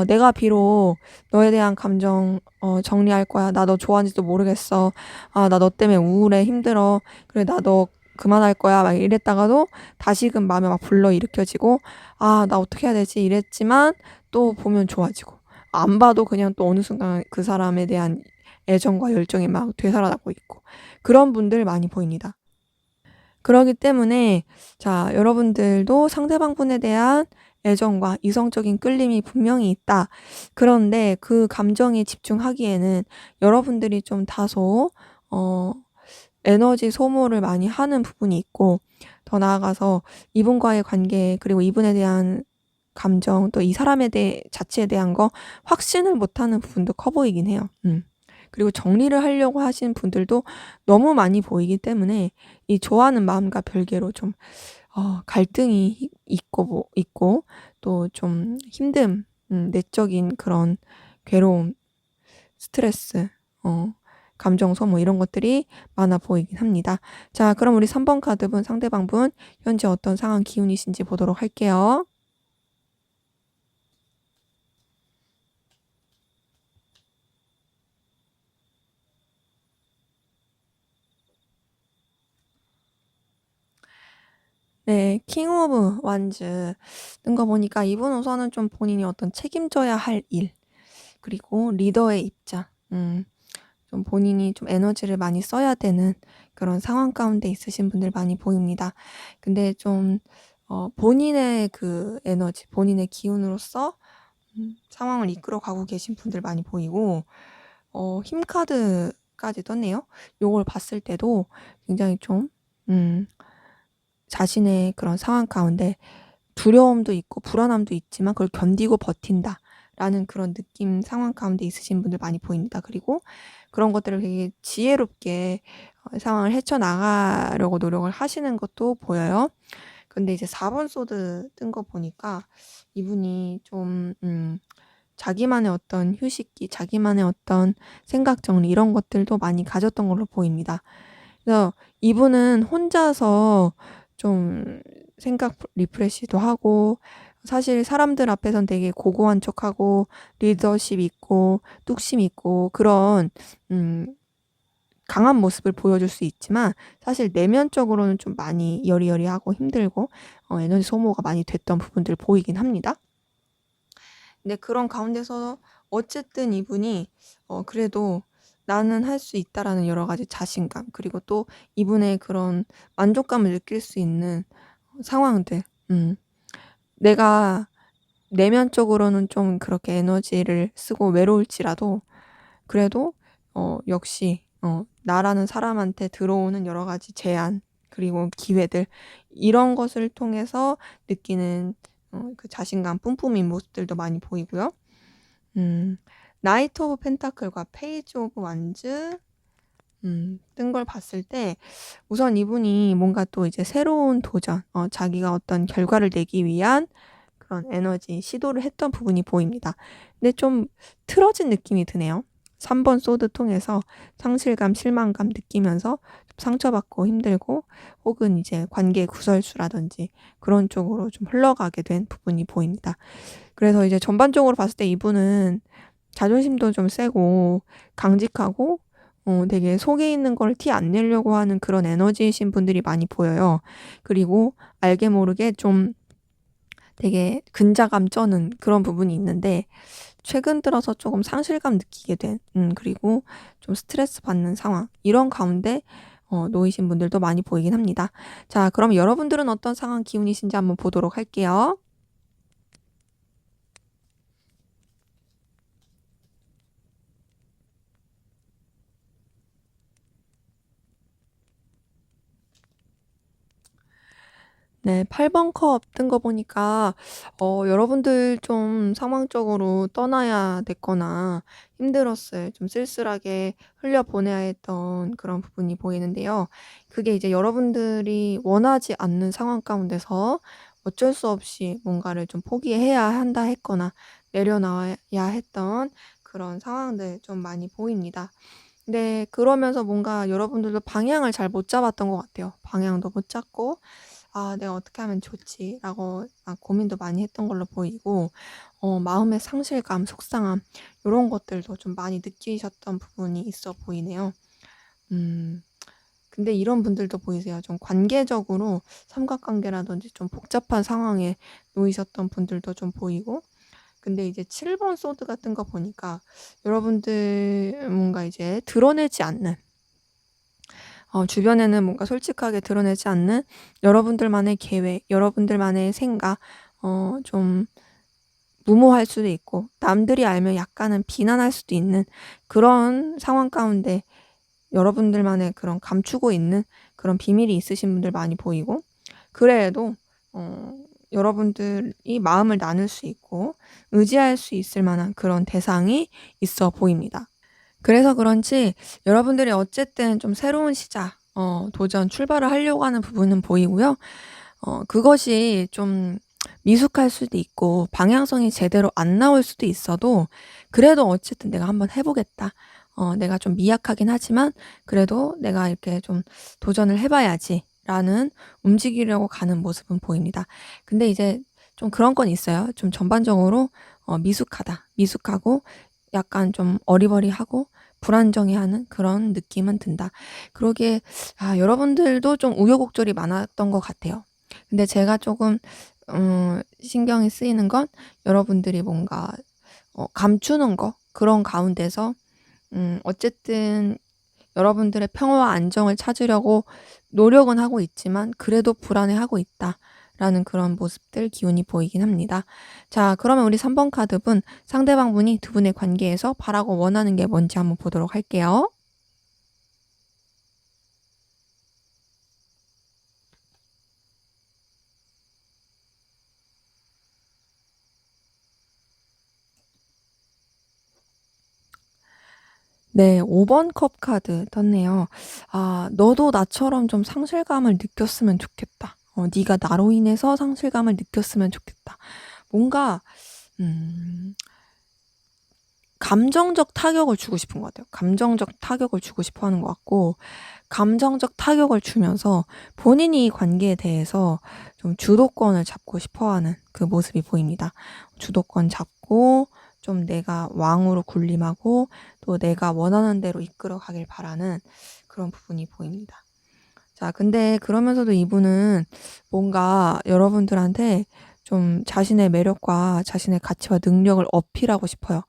내가 비록 너에 대한 감정 정리할 거야. 나 너 좋아하는지도 모르겠어. 나 너 때문에 우울해. 힘들어. 그래 나 너 그만할 거야. 막 이랬다가도 다시금 마음이 막 불러일으켜지고 나 어떻게 해야 되지? 이랬지만 또 보면 좋아지고 안 봐도 그냥 또 어느 순간 그 사람에 대한 애정과 열정이 막 되살아나고 있고 그런 분들 많이 보입니다. 그러기 때문에 자, 여러분들도 상대방 분에 대한 애정과 이성적인 끌림이 분명히 있다. 그런데 그 감정에 집중하기에는 여러분들이 좀 다소 에너지 소모를 많이 하는 부분이 있고 더 나아가서 이분과의 관계 그리고 이분에 대한 감정 또 이 사람에 대해 자체에 대한 거 확신을 못하는 부분도 커 보이긴 해요. 그리고 정리를 하려고 하시는 분들도 너무 많이 보이기 때문에 이 좋아하는 마음과 별개로 좀 갈등이 있고 또 좀 힘듦, 내적인 그런 괴로움, 스트레스, 감정 소모 이런 것들이 많아 보이긴 합니다. 자, 그럼 우리 3번 카드분 상대방분 현재 어떤 상황 기운이신지 보도록 할게요. 네, 킹 오브 완즈 뜬 거 보니까 이분 우선은 좀 본인이 어떤 책임져야 할 일, 그리고 리더의 입장, 좀 본인이 좀 에너지를 많이 써야 되는 그런 상황 가운데 있으신 분들 많이 보입니다. 근데 좀 본인의 그 에너지, 본인의 기운으로서 상황을 이끌어 가고 계신 분들 많이 보이고 힘 카드까지 떴네요. 요걸 봤을 때도 굉장히 좀 자신의 그런 상황 가운데 두려움도 있고 불안함도 있지만 그걸 견디고 버틴다라는 그런 느낌 상황 가운데 있으신 분들 많이 보입니다. 그리고 그런 것들을 되게 지혜롭게 상황을 헤쳐나가려고 노력을 하시는 것도 보여요. 근데 이제 4번 소드 뜬 거 보니까 이분이 좀 자기만의 어떤 휴식기, 자기만의 어떤 생각 정리 이런 것들도 많이 가졌던 걸로 보입니다. 그래서 이분은 혼자서 좀 생각 리프레시도 하고 사실 사람들 앞에선 되게 고고한 척하고 리더십 있고 뚝심 있고 그런 강한 모습을 보여줄 수 있지만 사실 내면적으로는 좀 많이 여리여리하고 힘들고 에너지 소모가 많이 됐던 부분들 보이긴 합니다. 근데 그런 가운데서 어쨌든 이분이 그래도 나는 할 수 있다라는 여러 가지 자신감, 그리고 또 이분의 그런 만족감을 느낄 수 있는 상황들, 내가 내면적으로는 좀 그렇게 에너지를 쓰고 외로울지라도 그래도 역시 나라는 사람한테 들어오는 여러 가지 제안, 그리고 기회들 이런 것을 통해서 느끼는 그 자신감 뿜뿜인 모습들도 많이 보이고요. 나이트 오브 펜타클과 페이지 오브 완즈 뜬 걸 봤을 때 우선 이분이 뭔가 또 이제 새로운 도전, 자기가 어떤 결과를 내기 위한 그런 에너지 시도를 했던 부분이 보입니다. 근데 좀 틀어진 느낌이 드네요. 3번 소드 통해서 상실감, 실망감 느끼면서 상처받고 힘들고 혹은 이제 관계 구설수라든지 그런 쪽으로 좀 흘러가게 된 부분이 보입니다. 그래서 이제 전반적으로 봤을 때 이분은 자존심도 좀 세고 강직하고 되게 속에 있는 걸 티 안 내려고 하는 그런 에너지이신 분들이 많이 보여요. 그리고 알게 모르게 좀 되게 근자감 쩌는 그런 부분이 있는데 최근 들어서 조금 상실감 느끼게 된 그리고 좀 스트레스 받는 상황 이런 가운데 놓이신 분들도 많이 보이긴 합니다. 자, 그럼 여러분들은 어떤 상황 기운이신지 한번 보도록 할게요. 네, 8번 컵 뜬 거 보니까 여러분들 좀 상황적으로 떠나야 됐거나 힘들었을, 좀 쓸쓸하게 흘려보내야 했던 그런 부분이 보이는데요. 그게 이제 여러분들이 원하지 않는 상황 가운데서 어쩔 수 없이 뭔가를 좀 포기해야 한다 했거나 내려놔야 했던 그런 상황들 좀 많이 보입니다. 근데 그러면서 뭔가 여러분들도 방향을 잘 못 잡았던 것 같아요. 방향도 못 잡고 '아 내가 어떻게 하면 좋지?'라고 막 고민도 많이 했던 걸로 보이고 마음의 상실감, 속상함 요런 것들도 좀 많이 느끼셨던 부분이 있어 보이네요. 음 근데 이런 분들도 보이세요. 좀 관계적으로 삼각관계라든지 좀 복잡한 상황에 놓이셨던 분들도 좀 보이고 근데 이제 7번 소드 같은 거 보니까 여러분들 뭔가 이제 드러내지 않는 주변에는 뭔가 솔직하게 드러내지 않는 여러분들만의 계획, 여러분들만의 생각, 좀 무모할 수도 있고 남들이 알면 약간은 비난할 수도 있는 그런 상황 가운데 여러분들만의 그런 감추고 있는 그런 비밀이 있으신 분들 많이 보이고 그래도 여러분들이 마음을 나눌 수 있고 의지할 수 있을 만한 그런 대상이 있어 보입니다. 그래서 그런지 여러분들이 어쨌든 좀 새로운 시작, 도전, 출발을 하려고 하는 부분은 보이고요. 그것이 좀 미숙할 수도 있고 방향성이 제대로 안 나올 수도 있어도 그래도 어쨌든 '내가 한번 해 보겠다. 내가 좀 미약하긴 하지만 그래도 내가 이렇게 좀 도전을 해 봐야지.'라는 움직이려고 가는 모습은 보입니다. 근데 이제 좀 그런 건 있어요. 좀 전반적으로 미숙하다. 미숙하고 약간 좀 어리버리하고 불안정해하는 그런 느낌은 든다. 그러기에 여러분들도 좀 우여곡절이 많았던 것 같아요. 근데 제가 조금 신경이 쓰이는 건 여러분들이 뭔가 감추는 거 그런 가운데서 어쨌든 여러분들의 평화와 안정을 찾으려고 노력은 하고 있지만 그래도 불안해하고 있다라는 그런 모습들 기운이 보이긴 합니다. 자, 그러면 우리 3번 카드분 상대방분이 두 분의 관계에서 바라고 원하는 게 뭔지 한번 보도록 할게요. 네. 5번 컵 카드 떴네요. "너도 나처럼 좀 상실감을 느꼈으면 좋겠다. 네가 나로 인해서 상실감을 느꼈으면 좋겠다." 뭔가 음 감정적 타격을 주고 싶은 것 같아요. 감정적 타격을 주고 싶어 하는 것 같고 감정적 타격을 주면서 본인이 이 관계에 대해서 좀 주도권을 잡고 싶어 하는 그 모습이 보입니다. 주도권 잡고 좀 내가 왕으로 군림하고 또 내가 원하는 대로 이끌어 가길 바라는 그런 부분이 보입니다. 자, 근데 그러면서도 이분은 뭔가 여러분들한테 좀 자신의 매력과 자신의 가치와 능력을 어필하고 싶어요.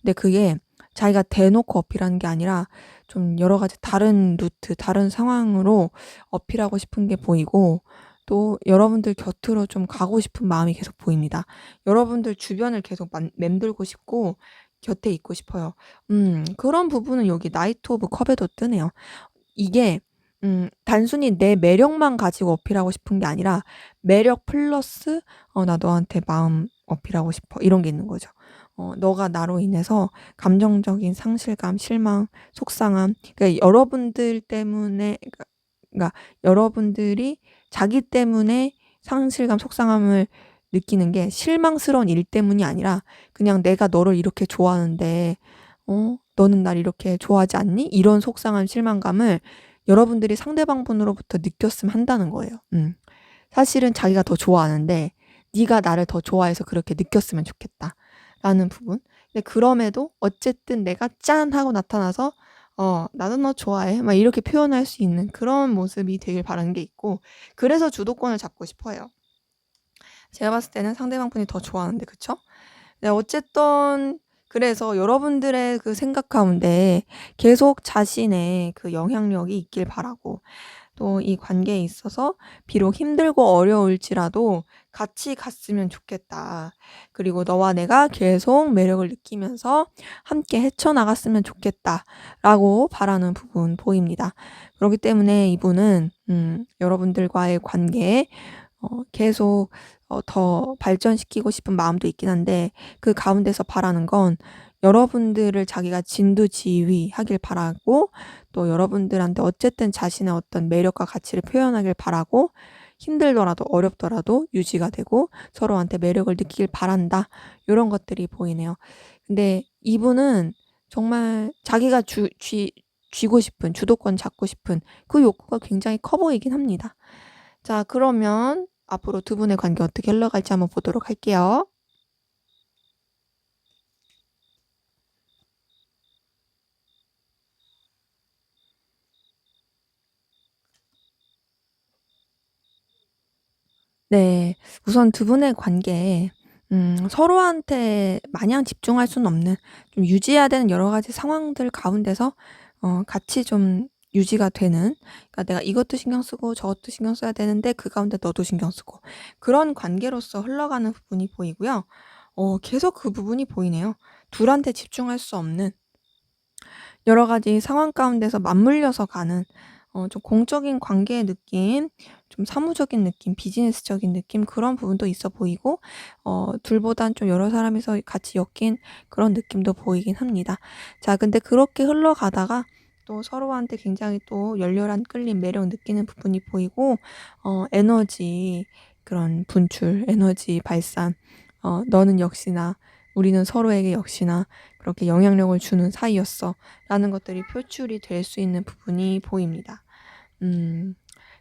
근데 그게 자기가 대놓고 어필하는 게 아니라 좀 여러 가지 다른 루트, 다른 상황으로 어필하고 싶은 게 보이고 또 여러분들 곁으로 좀 가고 싶은 마음이 계속 보입니다. 여러분들 주변을 계속 맴돌고 싶고 곁에 있고 싶어요. 그런 부분은 여기 나이트 오브 컵에도 뜨네요. 이게 단순히 내 매력만 가지고 어필하고 싶은 게 아니라 매력 플러스 '나 너한테 마음 어필하고 싶어.' 이런 게 있는 거죠. 너가 나로 인해서 감정적인 상실감, 실망, 속상함, 그러니까 여러분들 때문에, 그러니까 여러분들이 자기 때문에 상실감, 속상함을 느끼는 게 실망스러운 일 때문이 아니라 그냥 '내가 너를 이렇게 좋아하는데 너는 날 이렇게 좋아하지 않니?' 이런 속상한 실망감을 여러분들이 상대방분으로부터 느꼈으면 한다는 거예요. 사실은 자기가 더 좋아하는데 '네가 나를 더 좋아해서 그렇게 느꼈으면 좋겠다.'라는 부분. 근데 그럼에도 어쨌든 내가 짠 하고 나타나서 "나도 너 좋아해." 막 이렇게 표현할 수 있는 그런 모습이 되길 바라는 게 있고 그래서 주도권을 잡고 싶어 해요. 제가 봤을 때는 상대방분이 더 좋아하는데, 그쵸? 네, 어쨌든 그래서 여러분들의 그 생각 가운데 계속 자신의 그 영향력이 있길 바라고 또 이 관계에 있어서 비록 힘들고 어려울지라도 같이 갔으면 좋겠다. 그리고 너와 내가 계속 매력을 느끼면서 함께 헤쳐나갔으면 좋겠다라고 바라는 부분 보입니다. 그렇기 때문에 이분은 여러분들과의 관계에 계속 더 발전시키고 싶은 마음도 있긴 한데 그 가운데서 바라는 건 여러분들을 자기가 진두지휘하길 바라고 또 여러분들한테 어쨌든 자신의 어떤 매력과 가치를 표현하길 바라고 힘들더라도 어렵더라도 유지가 되고 서로한테 매력을 느끼길 바란다. 요런 것들이 보이네요. 근데 이분은 정말 자기가 쥐고 싶은 주도권 잡고 싶은 그 욕구가 굉장히 커 보이긴 합니다. 자, 그러면 앞으로 두 분의 관계 어떻게 흘러갈지 한번 보도록 할게요. 네. 우선 두 분의 관계에 서로한테 마냥 집중할 수는 없는 좀 유지해야 되는 여러 가지 상황들 가운데서 같이 좀 유지가 되는, 그러니까 내가 이것도 신경 쓰고 저것도 신경 써야 되는데 그 가운데 너도 신경 쓰고 그런 관계로서 흘러가는 부분이 보이고요. 계속 그 부분이 보이네요. 둘한테 집중할 수 없는 여러 가지 상황 가운데서 맞물려서 가는 좀 공적인 관계의 느낌, 좀 사무적인 느낌, 비즈니스적인 느낌 그런 부분도 있어 보이고 둘보단 좀 여러 사람이서 같이 엮인 그런 느낌도 보이긴 합니다. 자, 근데 그렇게 흘러가다가 또 서로한테 굉장히 또 열렬한 끌림, 매력 느끼는 부분이 보이고 에너지 그런 분출, 에너지 발산 너는 역시나 우리는 서로에게 역시나 그렇게 영향력을 주는 사이였어 라는 것들이 표출이 될 수 있는 부분이 보입니다.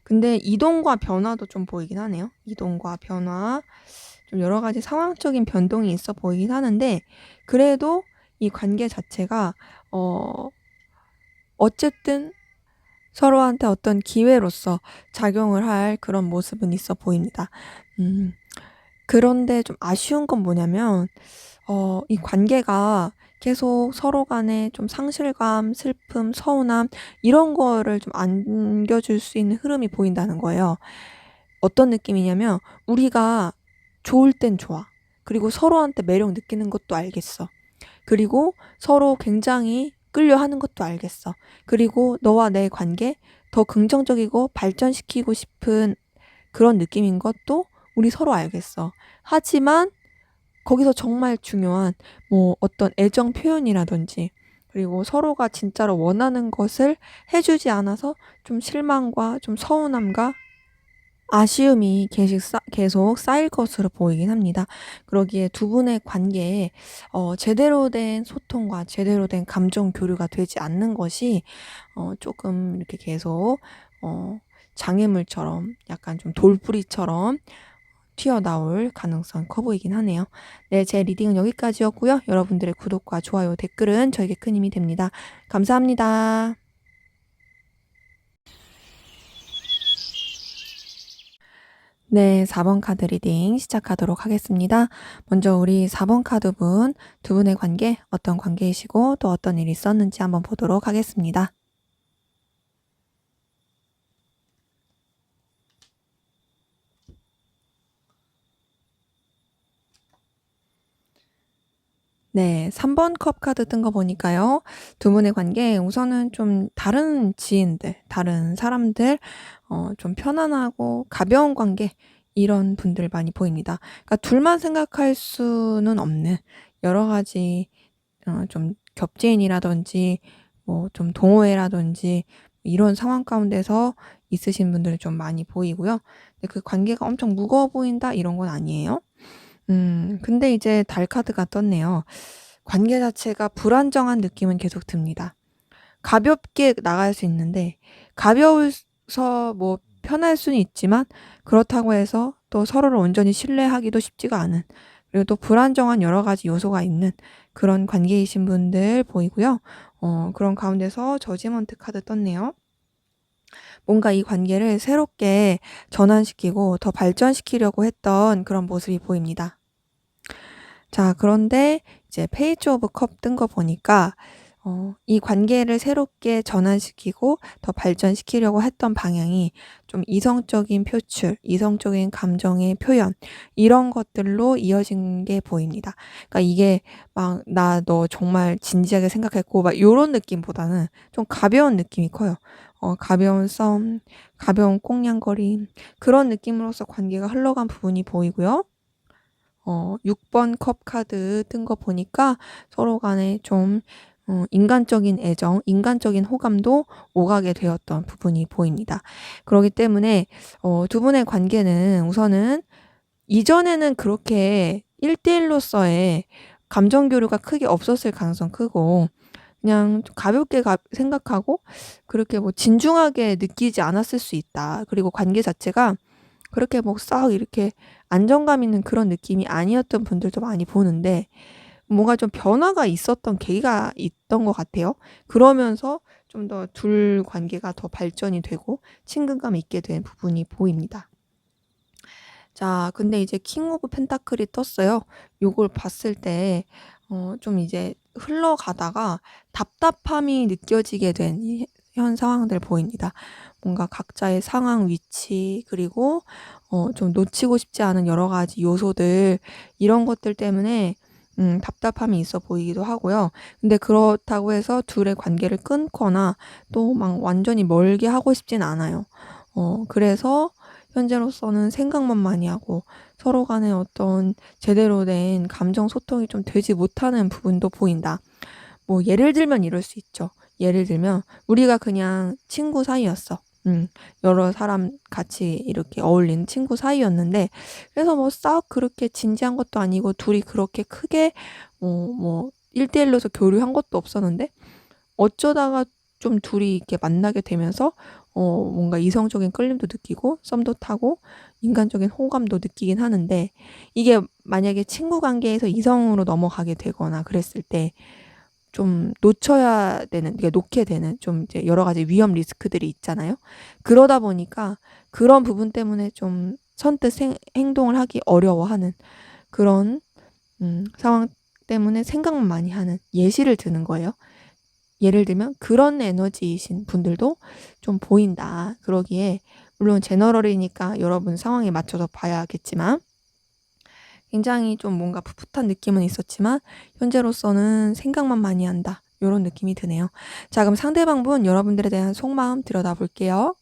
근데 이동과 변화도 좀 보이긴 하네요. 이동과 변화, 좀 여러 가지 상황적인 변동이 있어 보이긴 하는데 그래도 이 관계 자체가 어쨌든 서로한테 어떤 기회로서 작용을 할 그런 모습은 있어 보입니다. 그런데 좀 아쉬운 건 뭐냐면 이 관계가 계속 서로 간에 좀 상실감, 슬픔, 서운함 이런 거를 좀 안겨줄 수 있는 흐름이 보인다는 거예요. 어떤 느낌이냐면 우리가 좋을 땐 좋아. 그리고 서로한테 매력 느끼는 것도 알겠어. 그리고 서로 굉장히 끌려하는 것도 알겠어. 그리고 너와 내 관계 더 긍정적이고 발전시키고 싶은 그런 느낌인 것도 우리 서로 알겠어. 하지만 거기서 정말 중요한 뭐 어떤 애정 표현이라든지 그리고 서로가 진짜로 원하는 것을 해주지 않아서 좀 실망과 좀 서운함과 아쉬움이 계속 쌓일 것으로 보이긴 합니다. 그러기에 두 분의 관계에 제대로 된 소통과 제대로 된 감정 교류가 되지 않는 것이 조금 이렇게 계속 장애물처럼 약간 좀 돌뿌리처럼 튀어나올 가능성이 커 보이긴 하네요. 네, 제 리딩은 여기까지였고요. 여러분들의 구독과 좋아요, 댓글은 저에게 큰 힘이 됩니다. 감사합니다. 네, 4번 카드 리딩 시작하도록 하겠습니다. 먼저 우리 4번 카드분, 두 분의 관계, 어떤 관계이시고 또 어떤 일이 있었는지 한번 보도록 하겠습니다. 네, 3번 컵 카드 뜬 거 보니까요. 두 분의 관계 우선은 좀 다른 지인들, 다른 사람들 좀 편안하고 가벼운 관계 이런 분들 많이 보입니다. 그러니까 둘만 생각할 수는 없는 여러 가지 좀 겹지인이라든지 뭐 좀 동호회라든지 이런 상황 가운데서 있으신 분들이 좀 많이 보이고요. 근데 그 관계가 엄청 무거워 보인다 이런 건 아니에요. 근데 이제 달 카드가 떴네요. 관계 자체가 불안정한 느낌은 계속 듭니다. 가볍게 나갈 수 있는데 가벼워서 뭐 편할 수는 있지만 그렇다고 해서 또 서로를 온전히 신뢰하기도 쉽지가 않은 그리고 또 불안정한 여러 가지 요소가 있는 그런 관계이신 분들 보이고요. 그런 가운데서 저지먼트 카드 떴네요. 뭔가 이 관계를 새롭게 전환시키고 더 발전시키려고 했던 그런 모습이 보입니다. 자, 그런데 이제 페이지 오브 컵 뜬 거 보니까 이 관계를 새롭게 전환시키고 더 발전시키려고 했던 방향이 좀 이성적인 표출, 이성적인 감정의 표현 이런 것들로 이어진 게 보입니다. 그러니까 이게 막 나 너 정말 진지하게 생각했고 막 요런 느낌보다는 좀 가벼운 느낌이 커요. 가벼운 썸, 가벼운 꽁냥거림 그런 느낌으로서 관계가 흘러간 부분이 보이고요. 6번 컵 카드 뜬 거 보니까 서로 간에 좀 인간적인 애정, 인간적인 호감도 오가게 되었던 부분이 보입니다. 그렇기 때문에 두 분의 관계는 우선은 이전에는 그렇게 1대1로서의 감정 교류가 크게 없었을 가능성 크고 그냥 좀 가볍게 생각하고 그렇게 뭐 진중하게 느끼지 않았을 수 있다. 그리고 관계 자체가 그렇게 뭐 싹 이렇게 안정감 있는 그런 느낌이 아니었던 분들도 많이 보는데 뭔가 좀 변화가 있었던 계기가 있던 것 같아요. 그러면서 좀 더 둘 관계가 더 발전이 되고 친근감 있게 된 부분이 보입니다. 자, 근데 이제 킹 오브 펜타클이 떴어요. 요걸 봤을 때 좀 이제 흘러가다가 답답함이 느껴지게 된 현 상황들 보입니다. 뭔가 각자의 상황, 위치 그리고 좀 놓치고 싶지 않은 여러 가지 요소들 이런 것들 때문에 답답함이 있어 보이기도 하고요. 근데 그렇다고 해서 둘의 관계를 끊거나 또 막 완전히 멀게 하고 싶진 않아요. 그래서 현재로서는 생각만 많이 하고 서로 간에 어떤 제대로 된 감정 소통이 좀 되지 못하는 부분도 보인다. 뭐 예를 들면 이럴 수 있죠. 예를 들면 우리가 그냥 친구 사이였어. 여러 사람 같이 이렇게 어울리는 친구 사이였는데 그래서 뭐 썩 그렇게 진지한 것도 아니고 둘이 그렇게 크게 뭐 1대1로서 교류한 것도 없었는데 어쩌다가 좀 둘이 이렇게 만나게 되면서 뭔가 이성적인 끌림도 느끼고 썸도 타고 인간적인 호감도 느끼긴 하는데 이게 만약에 친구 관계에서 이성으로 넘어가게 되거나 그랬을 때 좀 놓쳐야 되는, 그러니까 놓게 되는 좀 이제 여러 가지 위험 리스크들이 있잖아요. 그러다 보니까 그런 부분 때문에 좀 선뜻 행동을 하기 어려워하는 그런 상황 때문에 생각만 많이 하는 예시를 드는 거예요. 예를 들면 그런 에너지이신 분들도 좀 보인다. 그러기에 물론 제너럴이니까 여러분 상황에 맞춰서 봐야겠지만 굉장히 좀 뭔가 풋풋한 느낌은 있었지만 현재로서는 생각만 많이 한다. 요런 느낌이 드네요. 자, 그럼 상대방분 여러분들에 대한 속마음 들여다볼게요.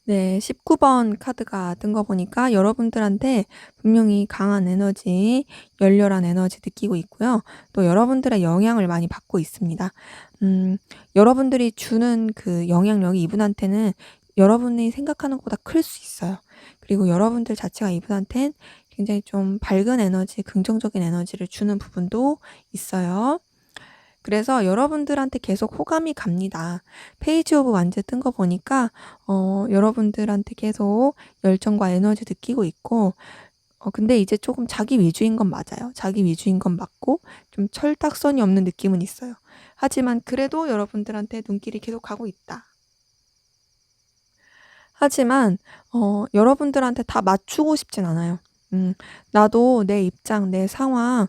네, 19번 카드가 뜬 거 보니까 여러분들한테 분명히 강한 에너지, 열렬한 에너지 느끼고 있고요. 또 여러분들의 영향을 많이 받고 있습니다. 여러분들이 주는 그 영향력이 이분한테는 여러분이 생각하는 것보다 클 수 있어요. 그리고 여러분들 자체가 이분한텐 굉장히 좀 밝은 에너지, 긍정적인 에너지를 주는 부분도 있어요. 그래서 여러분들한테 계속 호감이 갑니다. 페이지 오브 완즈 뜬 거 보니까 여러분들한테 계속 열정과 에너지 느끼고 있고 근데 이제 조금 자기 위주인 건 맞아요. 자기 위주인 건 맞고 좀 철딱선이 없는 느낌은 있어요. 하지만 그래도 여러분들한테 눈길이 계속 가고 있다. 하지만 여러분들한테 다 맞추고 싶진 않아요. 나도 내 입장, 내 상황,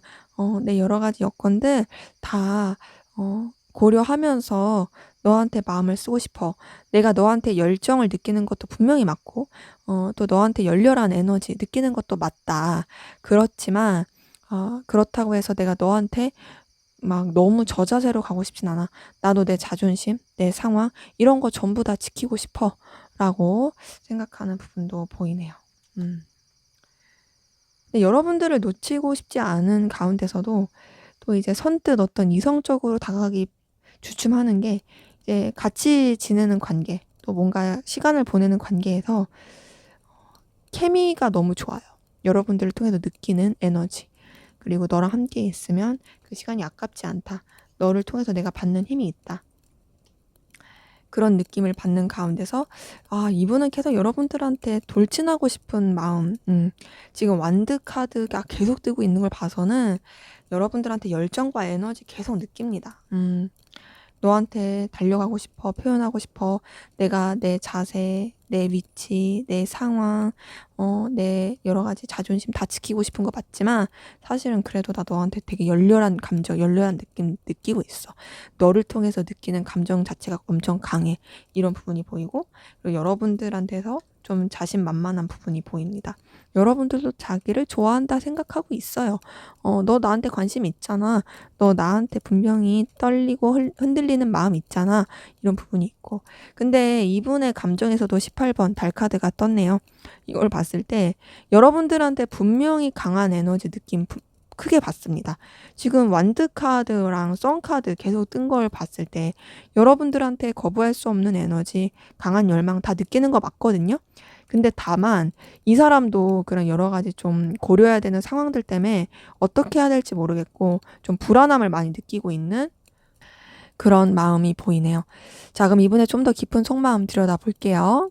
내 여러 가지 여건들 다 고려하면서 너한테 마음을 쓰고 싶어. 내가 너한테 열정을 느끼는 것도 분명히 맞고 또 너한테 열렬한 에너지 느끼는 것도 맞다. 그렇지만 그렇다고 해서 내가 너한테 막 너무 저자세로 가고 싶진 않아. 나도 내 자존심, 내 상황 이런 거 전부 다 지키고 싶어. 라고 생각하는 부분도 보이네요. 근데 여러분들을 놓치고 싶지 않은 가운데서도 또 이제 선뜻 어떤 이성적으로 다가가기 주춤하는 게 이제 같이 지내는 관계, 또 뭔가 시간을 보내는 관계에서 케미가 너무 좋아요. 여러분들을 통해서 느끼는 에너지. 그리고 너랑 함께 있으면 그 시간이 아깝지 않다. 너를 통해서 내가 받는 힘이 있다. 그런 느낌을 받는 가운데서 이분은 계속 여러분들한테 돌진하고 싶은 마음, 지금 완드 카드가 계속 뜨고 있는 걸 봐서는 여러분들한테 열정과 에너지 계속 느낍니다. 너한테 달려가고 싶어, 표현하고 싶어. 내가 내 자세, 내 위치, 내 상황, 내 여러 가지 자존심 다 지키고 싶은 거 맞지만 사실은 그래도 나 너한테 되게 열렬한 감정, 열렬한 느낌 느끼고 있어. 너를 통해서 느끼는 감정 자체가 엄청 강해. 이런 부분이 보이고 그리고 여러분들한테서 좀 자신만만한 부분이 보입니다. 여러분들도 자기를 좋아한다 생각하고 있어요. 너 나한테 관심 있잖아. 너 나한테 분명히 떨리고 흔들리는 마음 있잖아. 이런 부분이 있고. 근데 이분의 감정에서도 18번 달카드가 떴네요. 이걸 봤을 때 여러분들한테 분명히 강한 에너지 느낌 크게 받습니다. 지금 완드 카드랑 썬 카드 계속 뜬 걸 봤을 때 여러분들한테 거부할 수 없는 에너지, 강한 열망 다 느끼는 거 맞거든요. 근데 다만 이 사람도 그런 여러 가지 좀 고려해야 되는 상황들 때문에 어떻게 해야 될지 모르겠고 좀 불안함을 많이 느끼고 있는 그런 마음이 보이네요. 자, 그럼 이분의 좀 더 깊은 속마음 들여다볼게요.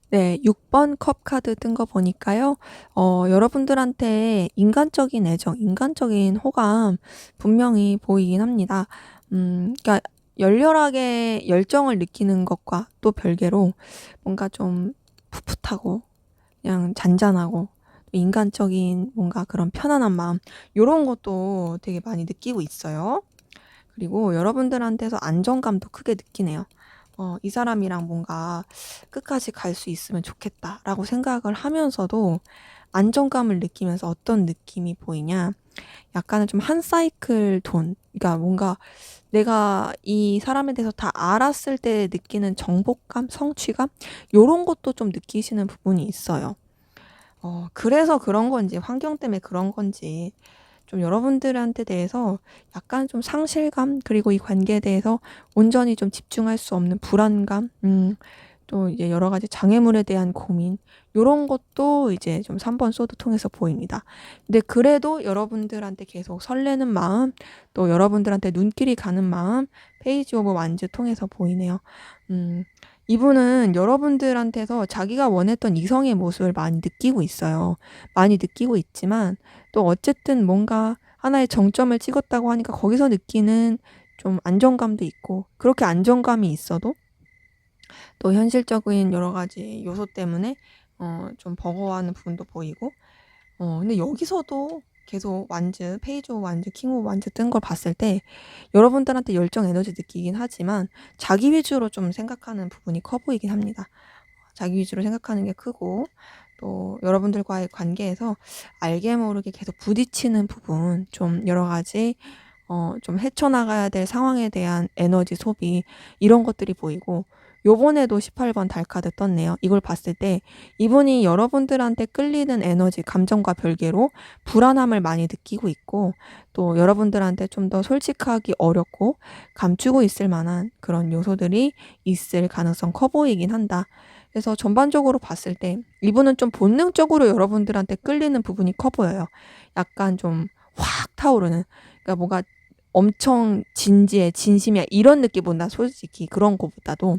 네, 6번 컵 카드 뜬 거 보니까요. 여러분들한테 인간적인 애정, 인간적인 호감 분명히 보이긴 합니다. 그러니까 열렬하게 열정을 느끼는 것과 또 별개로 뭔가 좀 풋풋하고 그냥 잔잔하고 인간적인 뭔가 그런 편안한 마음 요런 것도 되게 많이 느끼고 있어요. 그리고 여러분들한테서 안정감도 크게 느끼네요. 이 사람이랑 뭔가 끝까지 갈 수 있으면 좋겠다라고 생각을 하면서도 안정감을 느끼면서 어떤 느낌이 보이냐? 약간은 좀 한 사이클 돈. 그러니까 뭔가 내가 이 사람에 대해서 다 알았을 때 느끼는 정복감, 성취감 요런 것도 좀 느끼시는 부분이 있어요. 그래서 그런 건지 환경 때문에 그런 건지 좀 여러분들한테 대해서 약간 좀 상실감 그리고 이 관계에 대해서 온전히 좀 집중할 수 없는 불안감 또 이제 여러 가지 장애물에 대한 고민 요런 것도 이제 좀 3번 소드 통해서 보입니다. 근데 그래도 여러분들한테 계속 설레는 마음 또 여러분들한테 눈길이 가는 마음 페이지 오브 완즈 통해서 보이네요. 음 이분은 여러분들한테서 자기가 원했던 이성의 모습을 많이 느끼고 있어요. 많이 느끼고 있지만 또 어쨌든 뭔가 하나의 정점을 찍었다고 하니까 거기서 느끼는 좀 안정감도 있고 그렇게 안정감이 있어도 또 현실적인 여러 가지 요소 때문에 좀 버거워하는 부분도 보이고 근데 여기서도 계속 완즈, 페이지 오브 완즈, 킹 오브 완즈 뜬 걸 봤을 때 여러분들한테 열정 에너지 느끼긴 하지만 자기 위주로 좀 생각하는 부분이 커 보이긴 합니다. 자기 위주로 생각하는 게 크고 또 여러분들과의 관계에서 알게 모르게 계속 부딪히는 부분 좀 여러 가지 좀 헤쳐나가야 될 상황에 대한 에너지 소비 이런 것들이 보이고 요번에도 18번 달 카드 떴네요. 이걸 봤을 때 이분이 여러분들한테 끌리는 에너지, 감정과 별개로 불안함을 많이 느끼고 있고 또 여러분들한테 좀 더 솔직하기 어렵고 감추고 있을 만한 그런 요소들이 있을 가능성 커 보이긴 한다. 그래서 전반적으로 봤을 때 이분은 좀 본능적으로 여러분들한테 끌리는 부분이 커 보여요. 약간 좀 확 타오르는 그러니까 뭔가 엄청 진지해, 진심이야 이런 느낌보다 솔직히 그런 거보다도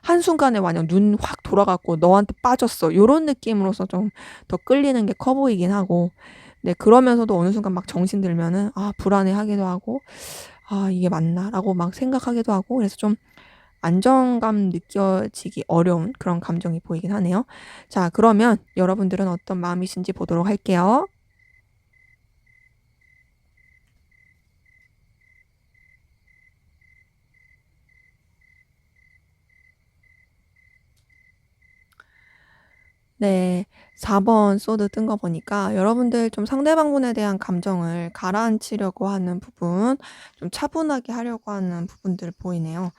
한순간에 완전 눈 확 돌아갔고 너한테 빠졌어 요런 느낌으로서 좀 더 끌리는 게 커 보이긴 하고 네 그러면서도 어느 순간 막 정신 들면은 불안해하기도 하고 '아 이게 맞나?'라고 막 생각하기도 하고 그래서 좀 안정감 느껴지기 어려운 그런 감정이 보이긴 하네요. 자 그러면 여러분들은 어떤 마음이신지 보도록 할게요. 네. 4번 소드 뜬 거 보니까 여러분들 좀 상대방분에 대한 감정을 가라앉히려고 하는 부분, 좀 차분하게 하려고 하는 부분들 보이네요.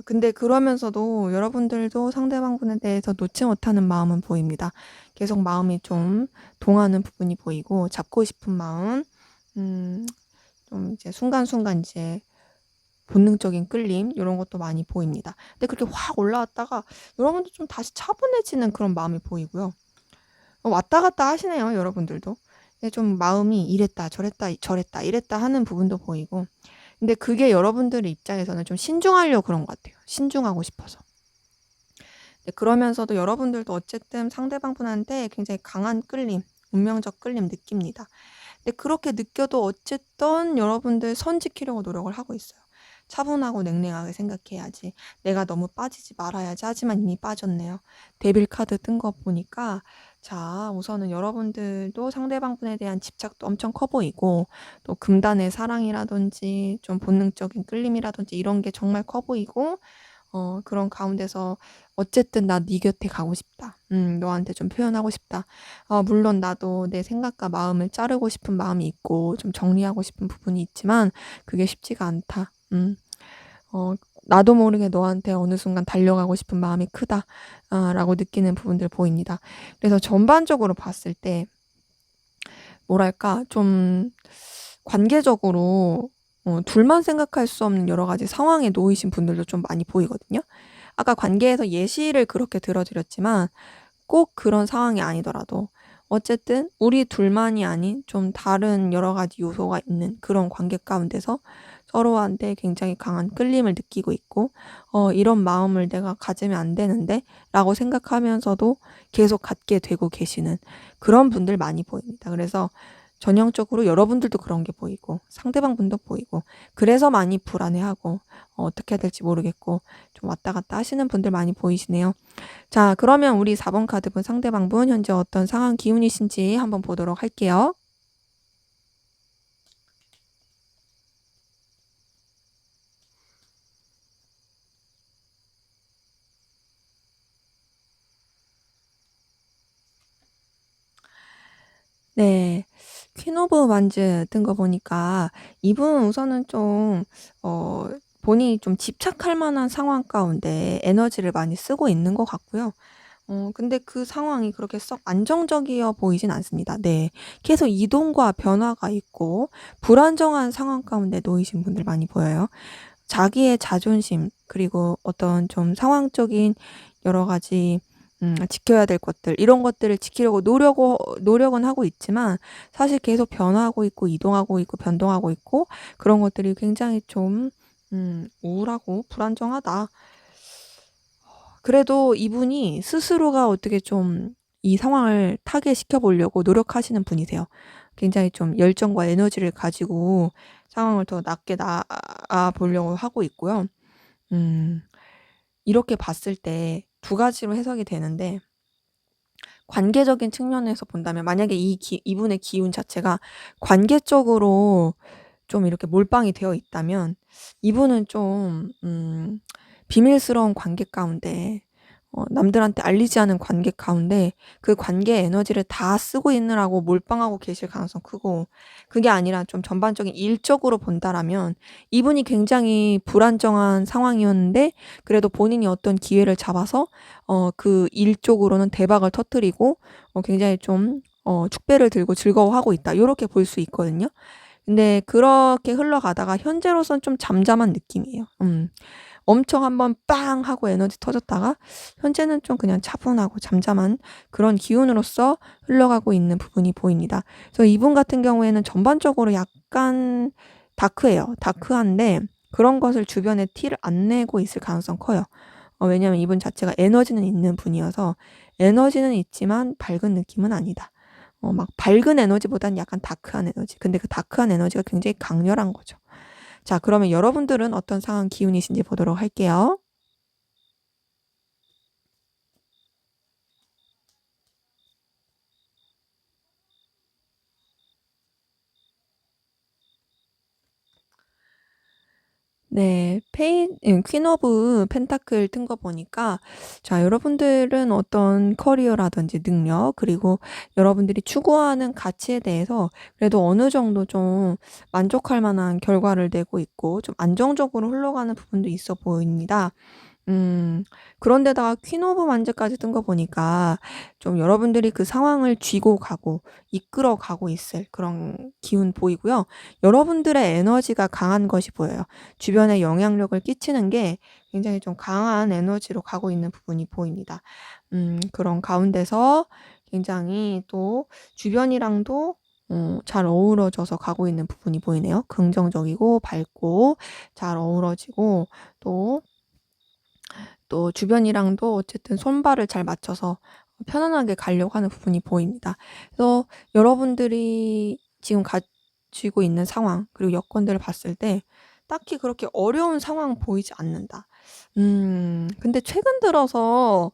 근데 그러면서도 여러분들도 상대방분에 대해서 놓지 못하는 마음은 보입니다. 계속 마음이 좀 동하는 부분이 보이고 잡고 싶은 마음, 음 좀 이제 순간순간 이제 본능적인 끌림 요런 것도 많이 보입니다. 근데 그렇게 확 올라왔다가 여러분들 좀 다시 차분해지는 그런 마음이 보이고요. 왔다 갔다 하시네요, 여러분들도. 예 좀 마음이 이랬다 저랬다 저랬다 이랬다 하는 부분도 보이고. 근데 그게 여러분들의 입장에서는 좀 신중하려고 그런 것 같아요, 신중하고 싶어서. 네 그러면서도 여러분들도 어쨌든 상대방분한테 굉장히 강한 끌림, 운명적 끌림 느낍니다. 근데 그렇게 느껴도 어쨌든 여러분들 선 지키려고 노력을 하고 있어요. 차분하고 냉랭하게 생각해야지. 내가 너무 빠지지 말아야지. 하지만 이미 빠졌네요. 데빌 카드 뜬 거 보니까 자 우선은 여러분들도 상대방분에 대한 집착도 엄청 커 보이고 또 금단의 사랑이라든지 좀 본능적인 끌림이라든지 이런 게 정말 커 보이고 그런 가운데서 어쨌든 '나 네 곁에 가고 싶다. 너한테 좀 표현하고 싶다. 물론 나도 내 생각과 마음을 자르고 싶은 마음이 있고 좀 정리하고 싶은 부분이 있지만 그게 쉽지가 않다. 어 나도 모르게 너한테 어느 순간 달려가고 싶은 마음이 크다.' 라고 느끼는 부분들 보입니다. 그래서 전반적으로 봤을 때 뭐랄까 좀 관계적으로 둘만 생각할 수 없는 여러 가지 상황에 놓이신 분들도 좀 많이 보이거든요. 아까 관계에서 예시를 그렇게 들어 드렸지만 꼭 그런 상황이 아니더라도 어쨌든 우리 둘만이 아닌 좀 다른 여러 가지 요소가 있는 그런 관계 가운데서 서로한테 굉장히 강한 끌림을 느끼고 있고 '이런 마음을 내가 가지면 안 되는데.'라고 생각하면서도 계속 갖게 되고 계시는 그런 분들 많이 보입니다. 그래서 전형적으로 여러분들도 그런 게 보이고 상대방 분도 보이고 그래서 많이 불안해하고 어떻게 해야 될지 모르겠고 좀 왔다 갔다 하시는 분들 많이 보이시네요. 자, 그러면 우리 4번 카드분 상대방분 현재 어떤 상황 기운이신지 한번 보도록 할게요. 네. 퀸 오브 완즈 뜬 거 보니까 이분 우선은 좀 본인이 좀 집착할 만한 상황 가운데 에너지를 많이 쓰고 있는 것 같고요. 근데 그 상황이 그렇게 썩 안정적이어 보이진 않습니다. 네. 계속 이동과 변화가 있고 불안정한 상황 가운데 놓이신 분들 많이 보여요. 자기의 자존심 그리고 어떤 좀 상황적인 여러 가지 지켜야 될 것들 이런 것들을 지키려고 노력은 하고 있지만 사실 계속 변화하고 있고 이동하고 있고 변동하고 있고 그런 것들이 굉장히 좀 우울하고 불안정하다. 그래도 이분이 스스로가 어떻게 좀 이 상황을 타개시켜 보려고 노력하시는 분이세요. 굉장히 좀 열정과 에너지를 가지고 상황을 더 낫게 나아 보려고 하고 있고요. 음, 이렇게 봤을 때 두 가지로 해석이 되는데 관계적인 측면에서 본다면 만약에 이분의 기운 자체가 관계적으로 좀 이렇게 몰빵이 되어 있다면 이분은 좀 비밀스러운 관계 가운데 남들한테 알리지 않은 관계 가운데 그 관계의 에너지를 다 쓰고 있느라고 몰빵하고 계실 가능성 크고 그게 아니라 좀 전반적인 일적으로 본다라면 이분이 굉장히 불안정한 상황이었는데 그래도 본인이 어떤 기회를 잡아서 그 일 쪽으로는 대박을 터뜨리고 굉장히 좀 축배를 들고 즐거워하고 있다. 요렇게 볼 수 있거든요. 근데 그렇게 흘러가다가 현재로선 좀 잠잠한 느낌이에요. 엄청 한번 빵 하고 에너지 터졌다가 현재는 좀 그냥 차분하고 잠잠한 그런 기운으로서 흘러가고 있는 부분이 보입니다. 그래서 이분 같은 경우에는 전반적으로 약간 다크해요. 다크한데 그런 것을 주변에 티를 안 내고 있을 가능성 커요. 왜냐면 이분 자체가 에너지는 있는 분이어서 에너지는 있지만 밝은 느낌은 아니다. 막 밝은 에너지보단 약간 다크한 에너지. 근데 그 다크한 에너지가 굉장히 강렬한 거죠. 자, 그러면 여러분들은 어떤 상황 기운이신지 보도록 할게요. 네. 퀸 오브 펜타클 뜬 거 보니까 자, 여러분들은 어떤 커리어라든지 능력 그리고 여러분들이 추구하는 가치에 대해서 그래도 어느 정도 좀 만족할 만한 결과를 내고 있고 좀 안정적으로 흘러가는 부분도 있어 보입니다. 그런데다가 퀸 오브 만즈까지 뜬 거 보니까 좀 여러분들이 그 상황을 쥐고 가고 이끌어 가고 있을 그런 기운 보이고요. 여러분들의 에너지가 강한 것이 보여요. 주변에 영향력을 끼치는 게 굉장히 좀 강한 에너지로 가고 있는 부분이 보입니다. 그런 가운데서 굉장히 또 주변이랑도 잘 어우러져서 가고 있는 부분이 보이네요. 긍정적이고 밝고 잘 어우러지고 또 주변이랑도 어쨌든 손발을 잘 맞춰서 편안하게 가려고 하는 부분이 보입니다. 그래서 여러분들이 지금 가지고 있는 상황 그리고 여건들을 봤을 때 딱히 그렇게 어려운 상황 보이지 않는다. 근데 최근 들어서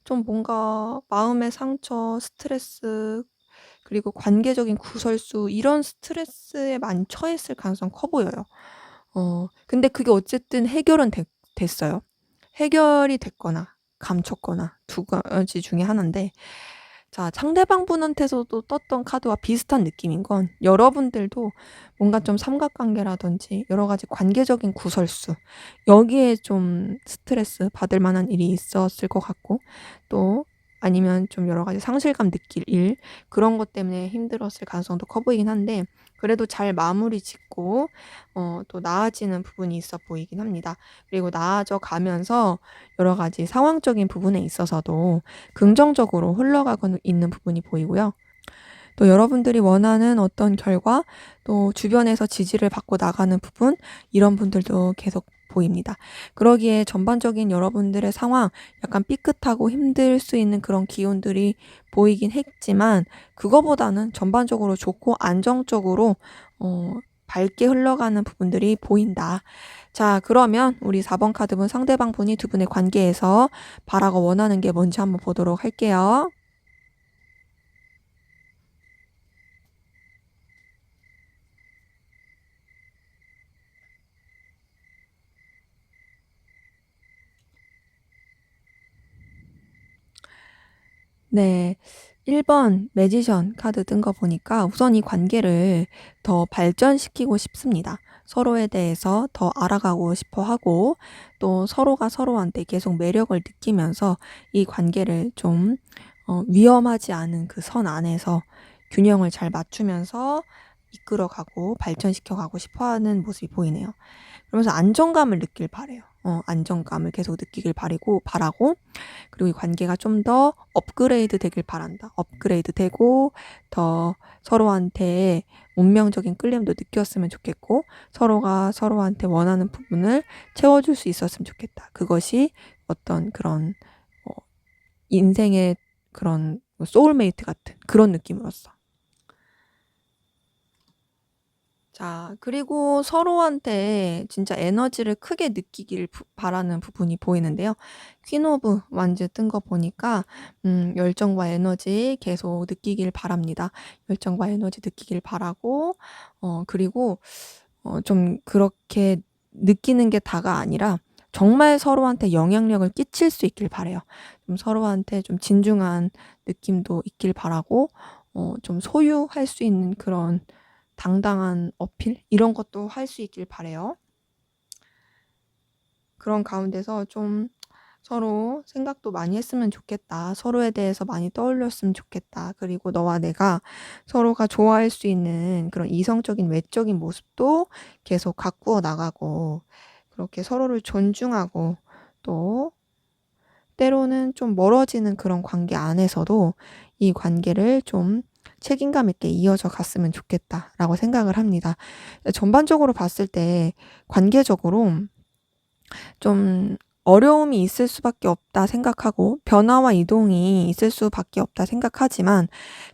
좀 뭔가 마음의 상처, 스트레스 그리고 관계적인 구설수 이런 스트레스에 많이 처했을 가능성 커 보여요. 근데 그게 어쨌든 해결은 됐어요. 해결이 됐거나 감췄거나 두 가지 중에 하나인데 자, 상대방 분한테서도 떴던 카드와 비슷한 느낌인 건 여러분들도 뭔가 좀 삼각관계라든지 여러 가지 관계적인 구설수 여기에 좀 스트레스 받을 만한 일이 있었을 것 같고 또 아니면 좀 여러 가지 상실감 느낄 일 그런 것 때문에 힘들었을 가능성도 커 보이긴 한데 그래도 잘 마무리 짓고 또 나아지는 부분이 있어 보이긴 합니다. 그리고 나아져 가면서 여러 가지 상황적인 부분에 있어서도 긍정적으로 흘러가고 있는 부분이 보이고요. 또 여러분들이 원하는 어떤 결과, 또 주변에서 지지를 받고 나가는 부분, 이런 분들도 계속 보입니다. 그러기에 전반적인 여러분들의 상황 약간 삐끗하고 힘들 수 있는 그런 기운들이 보이긴 했지만 그거보다는 전반적으로 좋고 안정적으로 밝게 흘러가는 부분들이 보인다. 자, 그러면 우리 4번 카드분 상대방 분이 두 분의 관계에서 바라고 원하는 게 뭔지 한번 보도록 할게요. 네. 1번 매지션 카드 뜬 거 보니까 우선 이 관계를 더 발전시키고 싶습니다. 서로에 대해서 더 알아가고 싶어 하고 또 서로가 서로한테 계속 매력을 느끼면서 이 관계를 좀 위험하지 않은 그 선 안에서 균형을 잘 맞추면서 이끌어가고 발전시켜가고 싶어 하는 모습이 보이네요. 그러면서 안정감을 느낄 바래요. 안정감을 계속 느끼길 바라고 그리고 이 관계가 좀 더 업그레이드 되길 바란다. 업그레이드 되고 더 서로한테 운명적인 끌림도 느꼈으면 좋겠고 서로가 서로한테 원하는 부분을 채워줄 수 있었으면 좋겠다. 그것이 어떤 그런 인생의 그런 소울메이트 같은 그런 느낌으로써. 자, 그리고 서로한테 진짜 에너지를 크게 느끼길 바라는 부분이 보이는데요. 퀸 오브 완즈 뜬 거 보니까 열정과 에너지 계속 느끼길 바랍니다. 열정과 에너지 느끼길 바라고 그리고 좀 그렇게 느끼는 게 다가 아니라 정말 서로한테 영향력을 끼칠 수 있길 바래요. 좀 서로한테 좀 진중한 느낌도 있길 바라고 좀 소유할 수 있는 그런 당당한 어필 이런 것도 할 수 있길 바래요. 그런 가운데서 좀 서로 생각도 많이 했으면 좋겠다. 서로에 대해서 많이 떠올렸으면 좋겠다. 그리고 너와 내가 서로가 좋아할 수 있는 그런 이성적인 외적인 모습도 계속 가꾸어 나가고 그렇게 서로를 존중하고 또 때로는 좀 멀어지는 그런 관계 안에서도 이 관계를 좀 책임감 있게 이어져 갔으면 좋겠다라고 생각을 합니다. 전반적으로 봤을 때 관계적으로 좀 어려움이 있을 수밖에 없다 생각하고 변화와 이동이 있을 수밖에 없다 생각하지만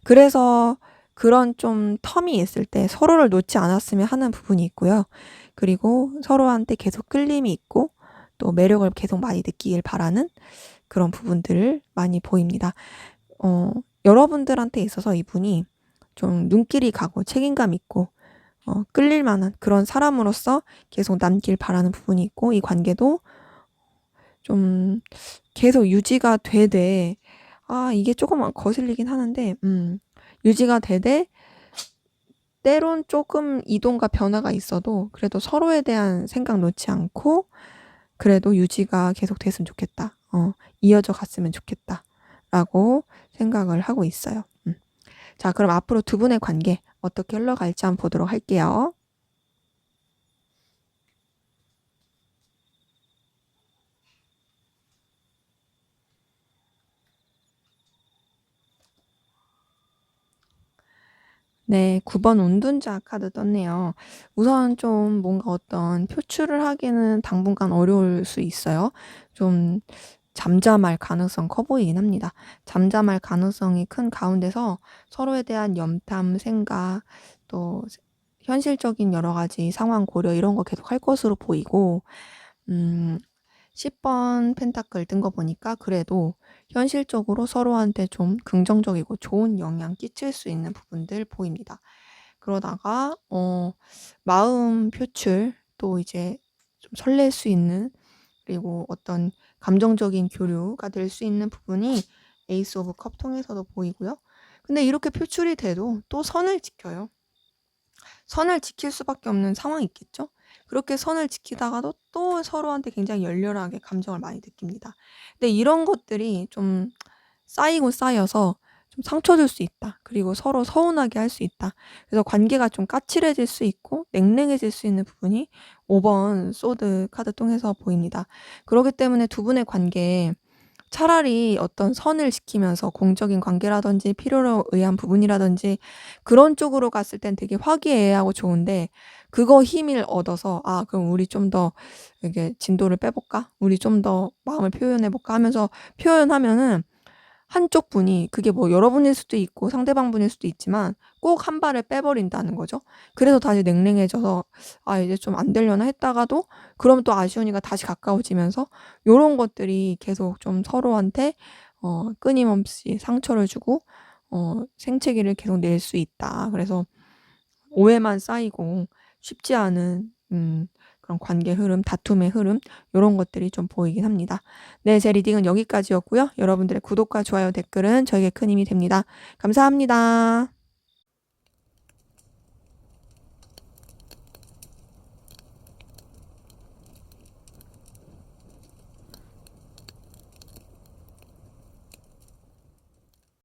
그래서 그런 좀 텀이 있을 때 서로를 놓지 않았으면 하는 부분이 있고요. 그리고 서로한테 계속 끌림이 있고 또 매력을 계속 많이 느끼길 바라는 그런 부분들을 많이 보입니다. 여러분들한테 있어서 이분이 좀 눈길이 가고 책임감 있고 끌릴 만한 그런 사람으로서 계속 남길 바라는 부분이 있고 이 관계도 좀 계속 유지가 되되 이게 조금 거슬리긴 하는데 유지가 되되 때론 조금 이동과 변화가 있어도 그래도 서로에 대한 생각 놓지 않고 그래도 유지가 계속 됐으면 좋겠다. 이어져 갔으면 좋겠다. 라고 생각을 하고 있어요. 자, 그럼 앞으로 두 분의 관계 어떻게 흘러갈지 한번 보도록 할게요. 네, 9번 운둔자 카드 떴네요. 우선 좀 뭔가 어떤 표출을 하기는 당분간 어려울 수 있어요. 좀 잠잠할 가능성 커 보이긴 합니다. 잠잠할 가능성이 큰 가운데서 서로에 대한 염탐, 생각, 또 현실적인 여러 가지 상황 고려 이런 거 계속 할 것으로 보이고 10번 펜타클 뜬 거 보니까 그래도 현실적으로 서로한테 좀 긍정적이고 좋은 영향 끼칠 수 있는 부분들 보입니다. 그러다가 마음 표출 또 이제 좀 설렐 수 있는 그리고 어떤 감정적인 교류가 될 수 있는 부분이 에이스 오브 컵 통해서도 보이고요. 근데 이렇게 표출이 돼도 또 선을 지켜요. 선을 지킬 수밖에 없는 상황이 있겠죠. 그렇게 선을 지키다가도 또 서로한테 굉장히 열렬하게 감정을 많이 느낍니다. 근데 이런 것들이 좀 쌓이고 쌓여서 좀 상처 줄 수 있다. 그리고 서로 서운하게 할 수 있다. 그래서 관계가 좀 까칠해질 수 있고 냉랭해질 수 있는 부분이 5번 소드 카드 통해서 보입니다. 그렇기 때문에 두 분의 관계에 차라리 어떤 선을 지키면서 공적인 관계라든지 필요로 의한 부분이라든지 그런 쪽으로 갔을 땐 되게 화기애애하고 좋은데 그거 힘을 얻어서 '아 그럼 우리 좀 더 이게 진도를 빼볼까? 우리 좀 더 마음을 표현해 볼까?' 하면서 표현하면은 한쪽 분이 그게 뭐 여러분일 수도 있고 상대방분일 수도 있지만 꼭 한 발을 빼버린다는 거죠. 그래서 다시 냉랭해져서 '아 이제 좀 안 되려나?' 했다가도 그럼 또 아쉬우니까 다시 가까워지면서 요런 것들이 계속 좀 서로한테 끊임없이 상처를 주고 생채기를 계속 낼 수 있다. 그래서 오해만 쌓이고 쉽지 않은 그런 관계 흐름, 다툼의 흐름 요런 것들이 좀 보이긴 합니다. 네, 제 리딩은 여기까지였고요. 여러분들의 구독과 좋아요, 댓글은 저에게 큰 힘이 됩니다. 감사합니다.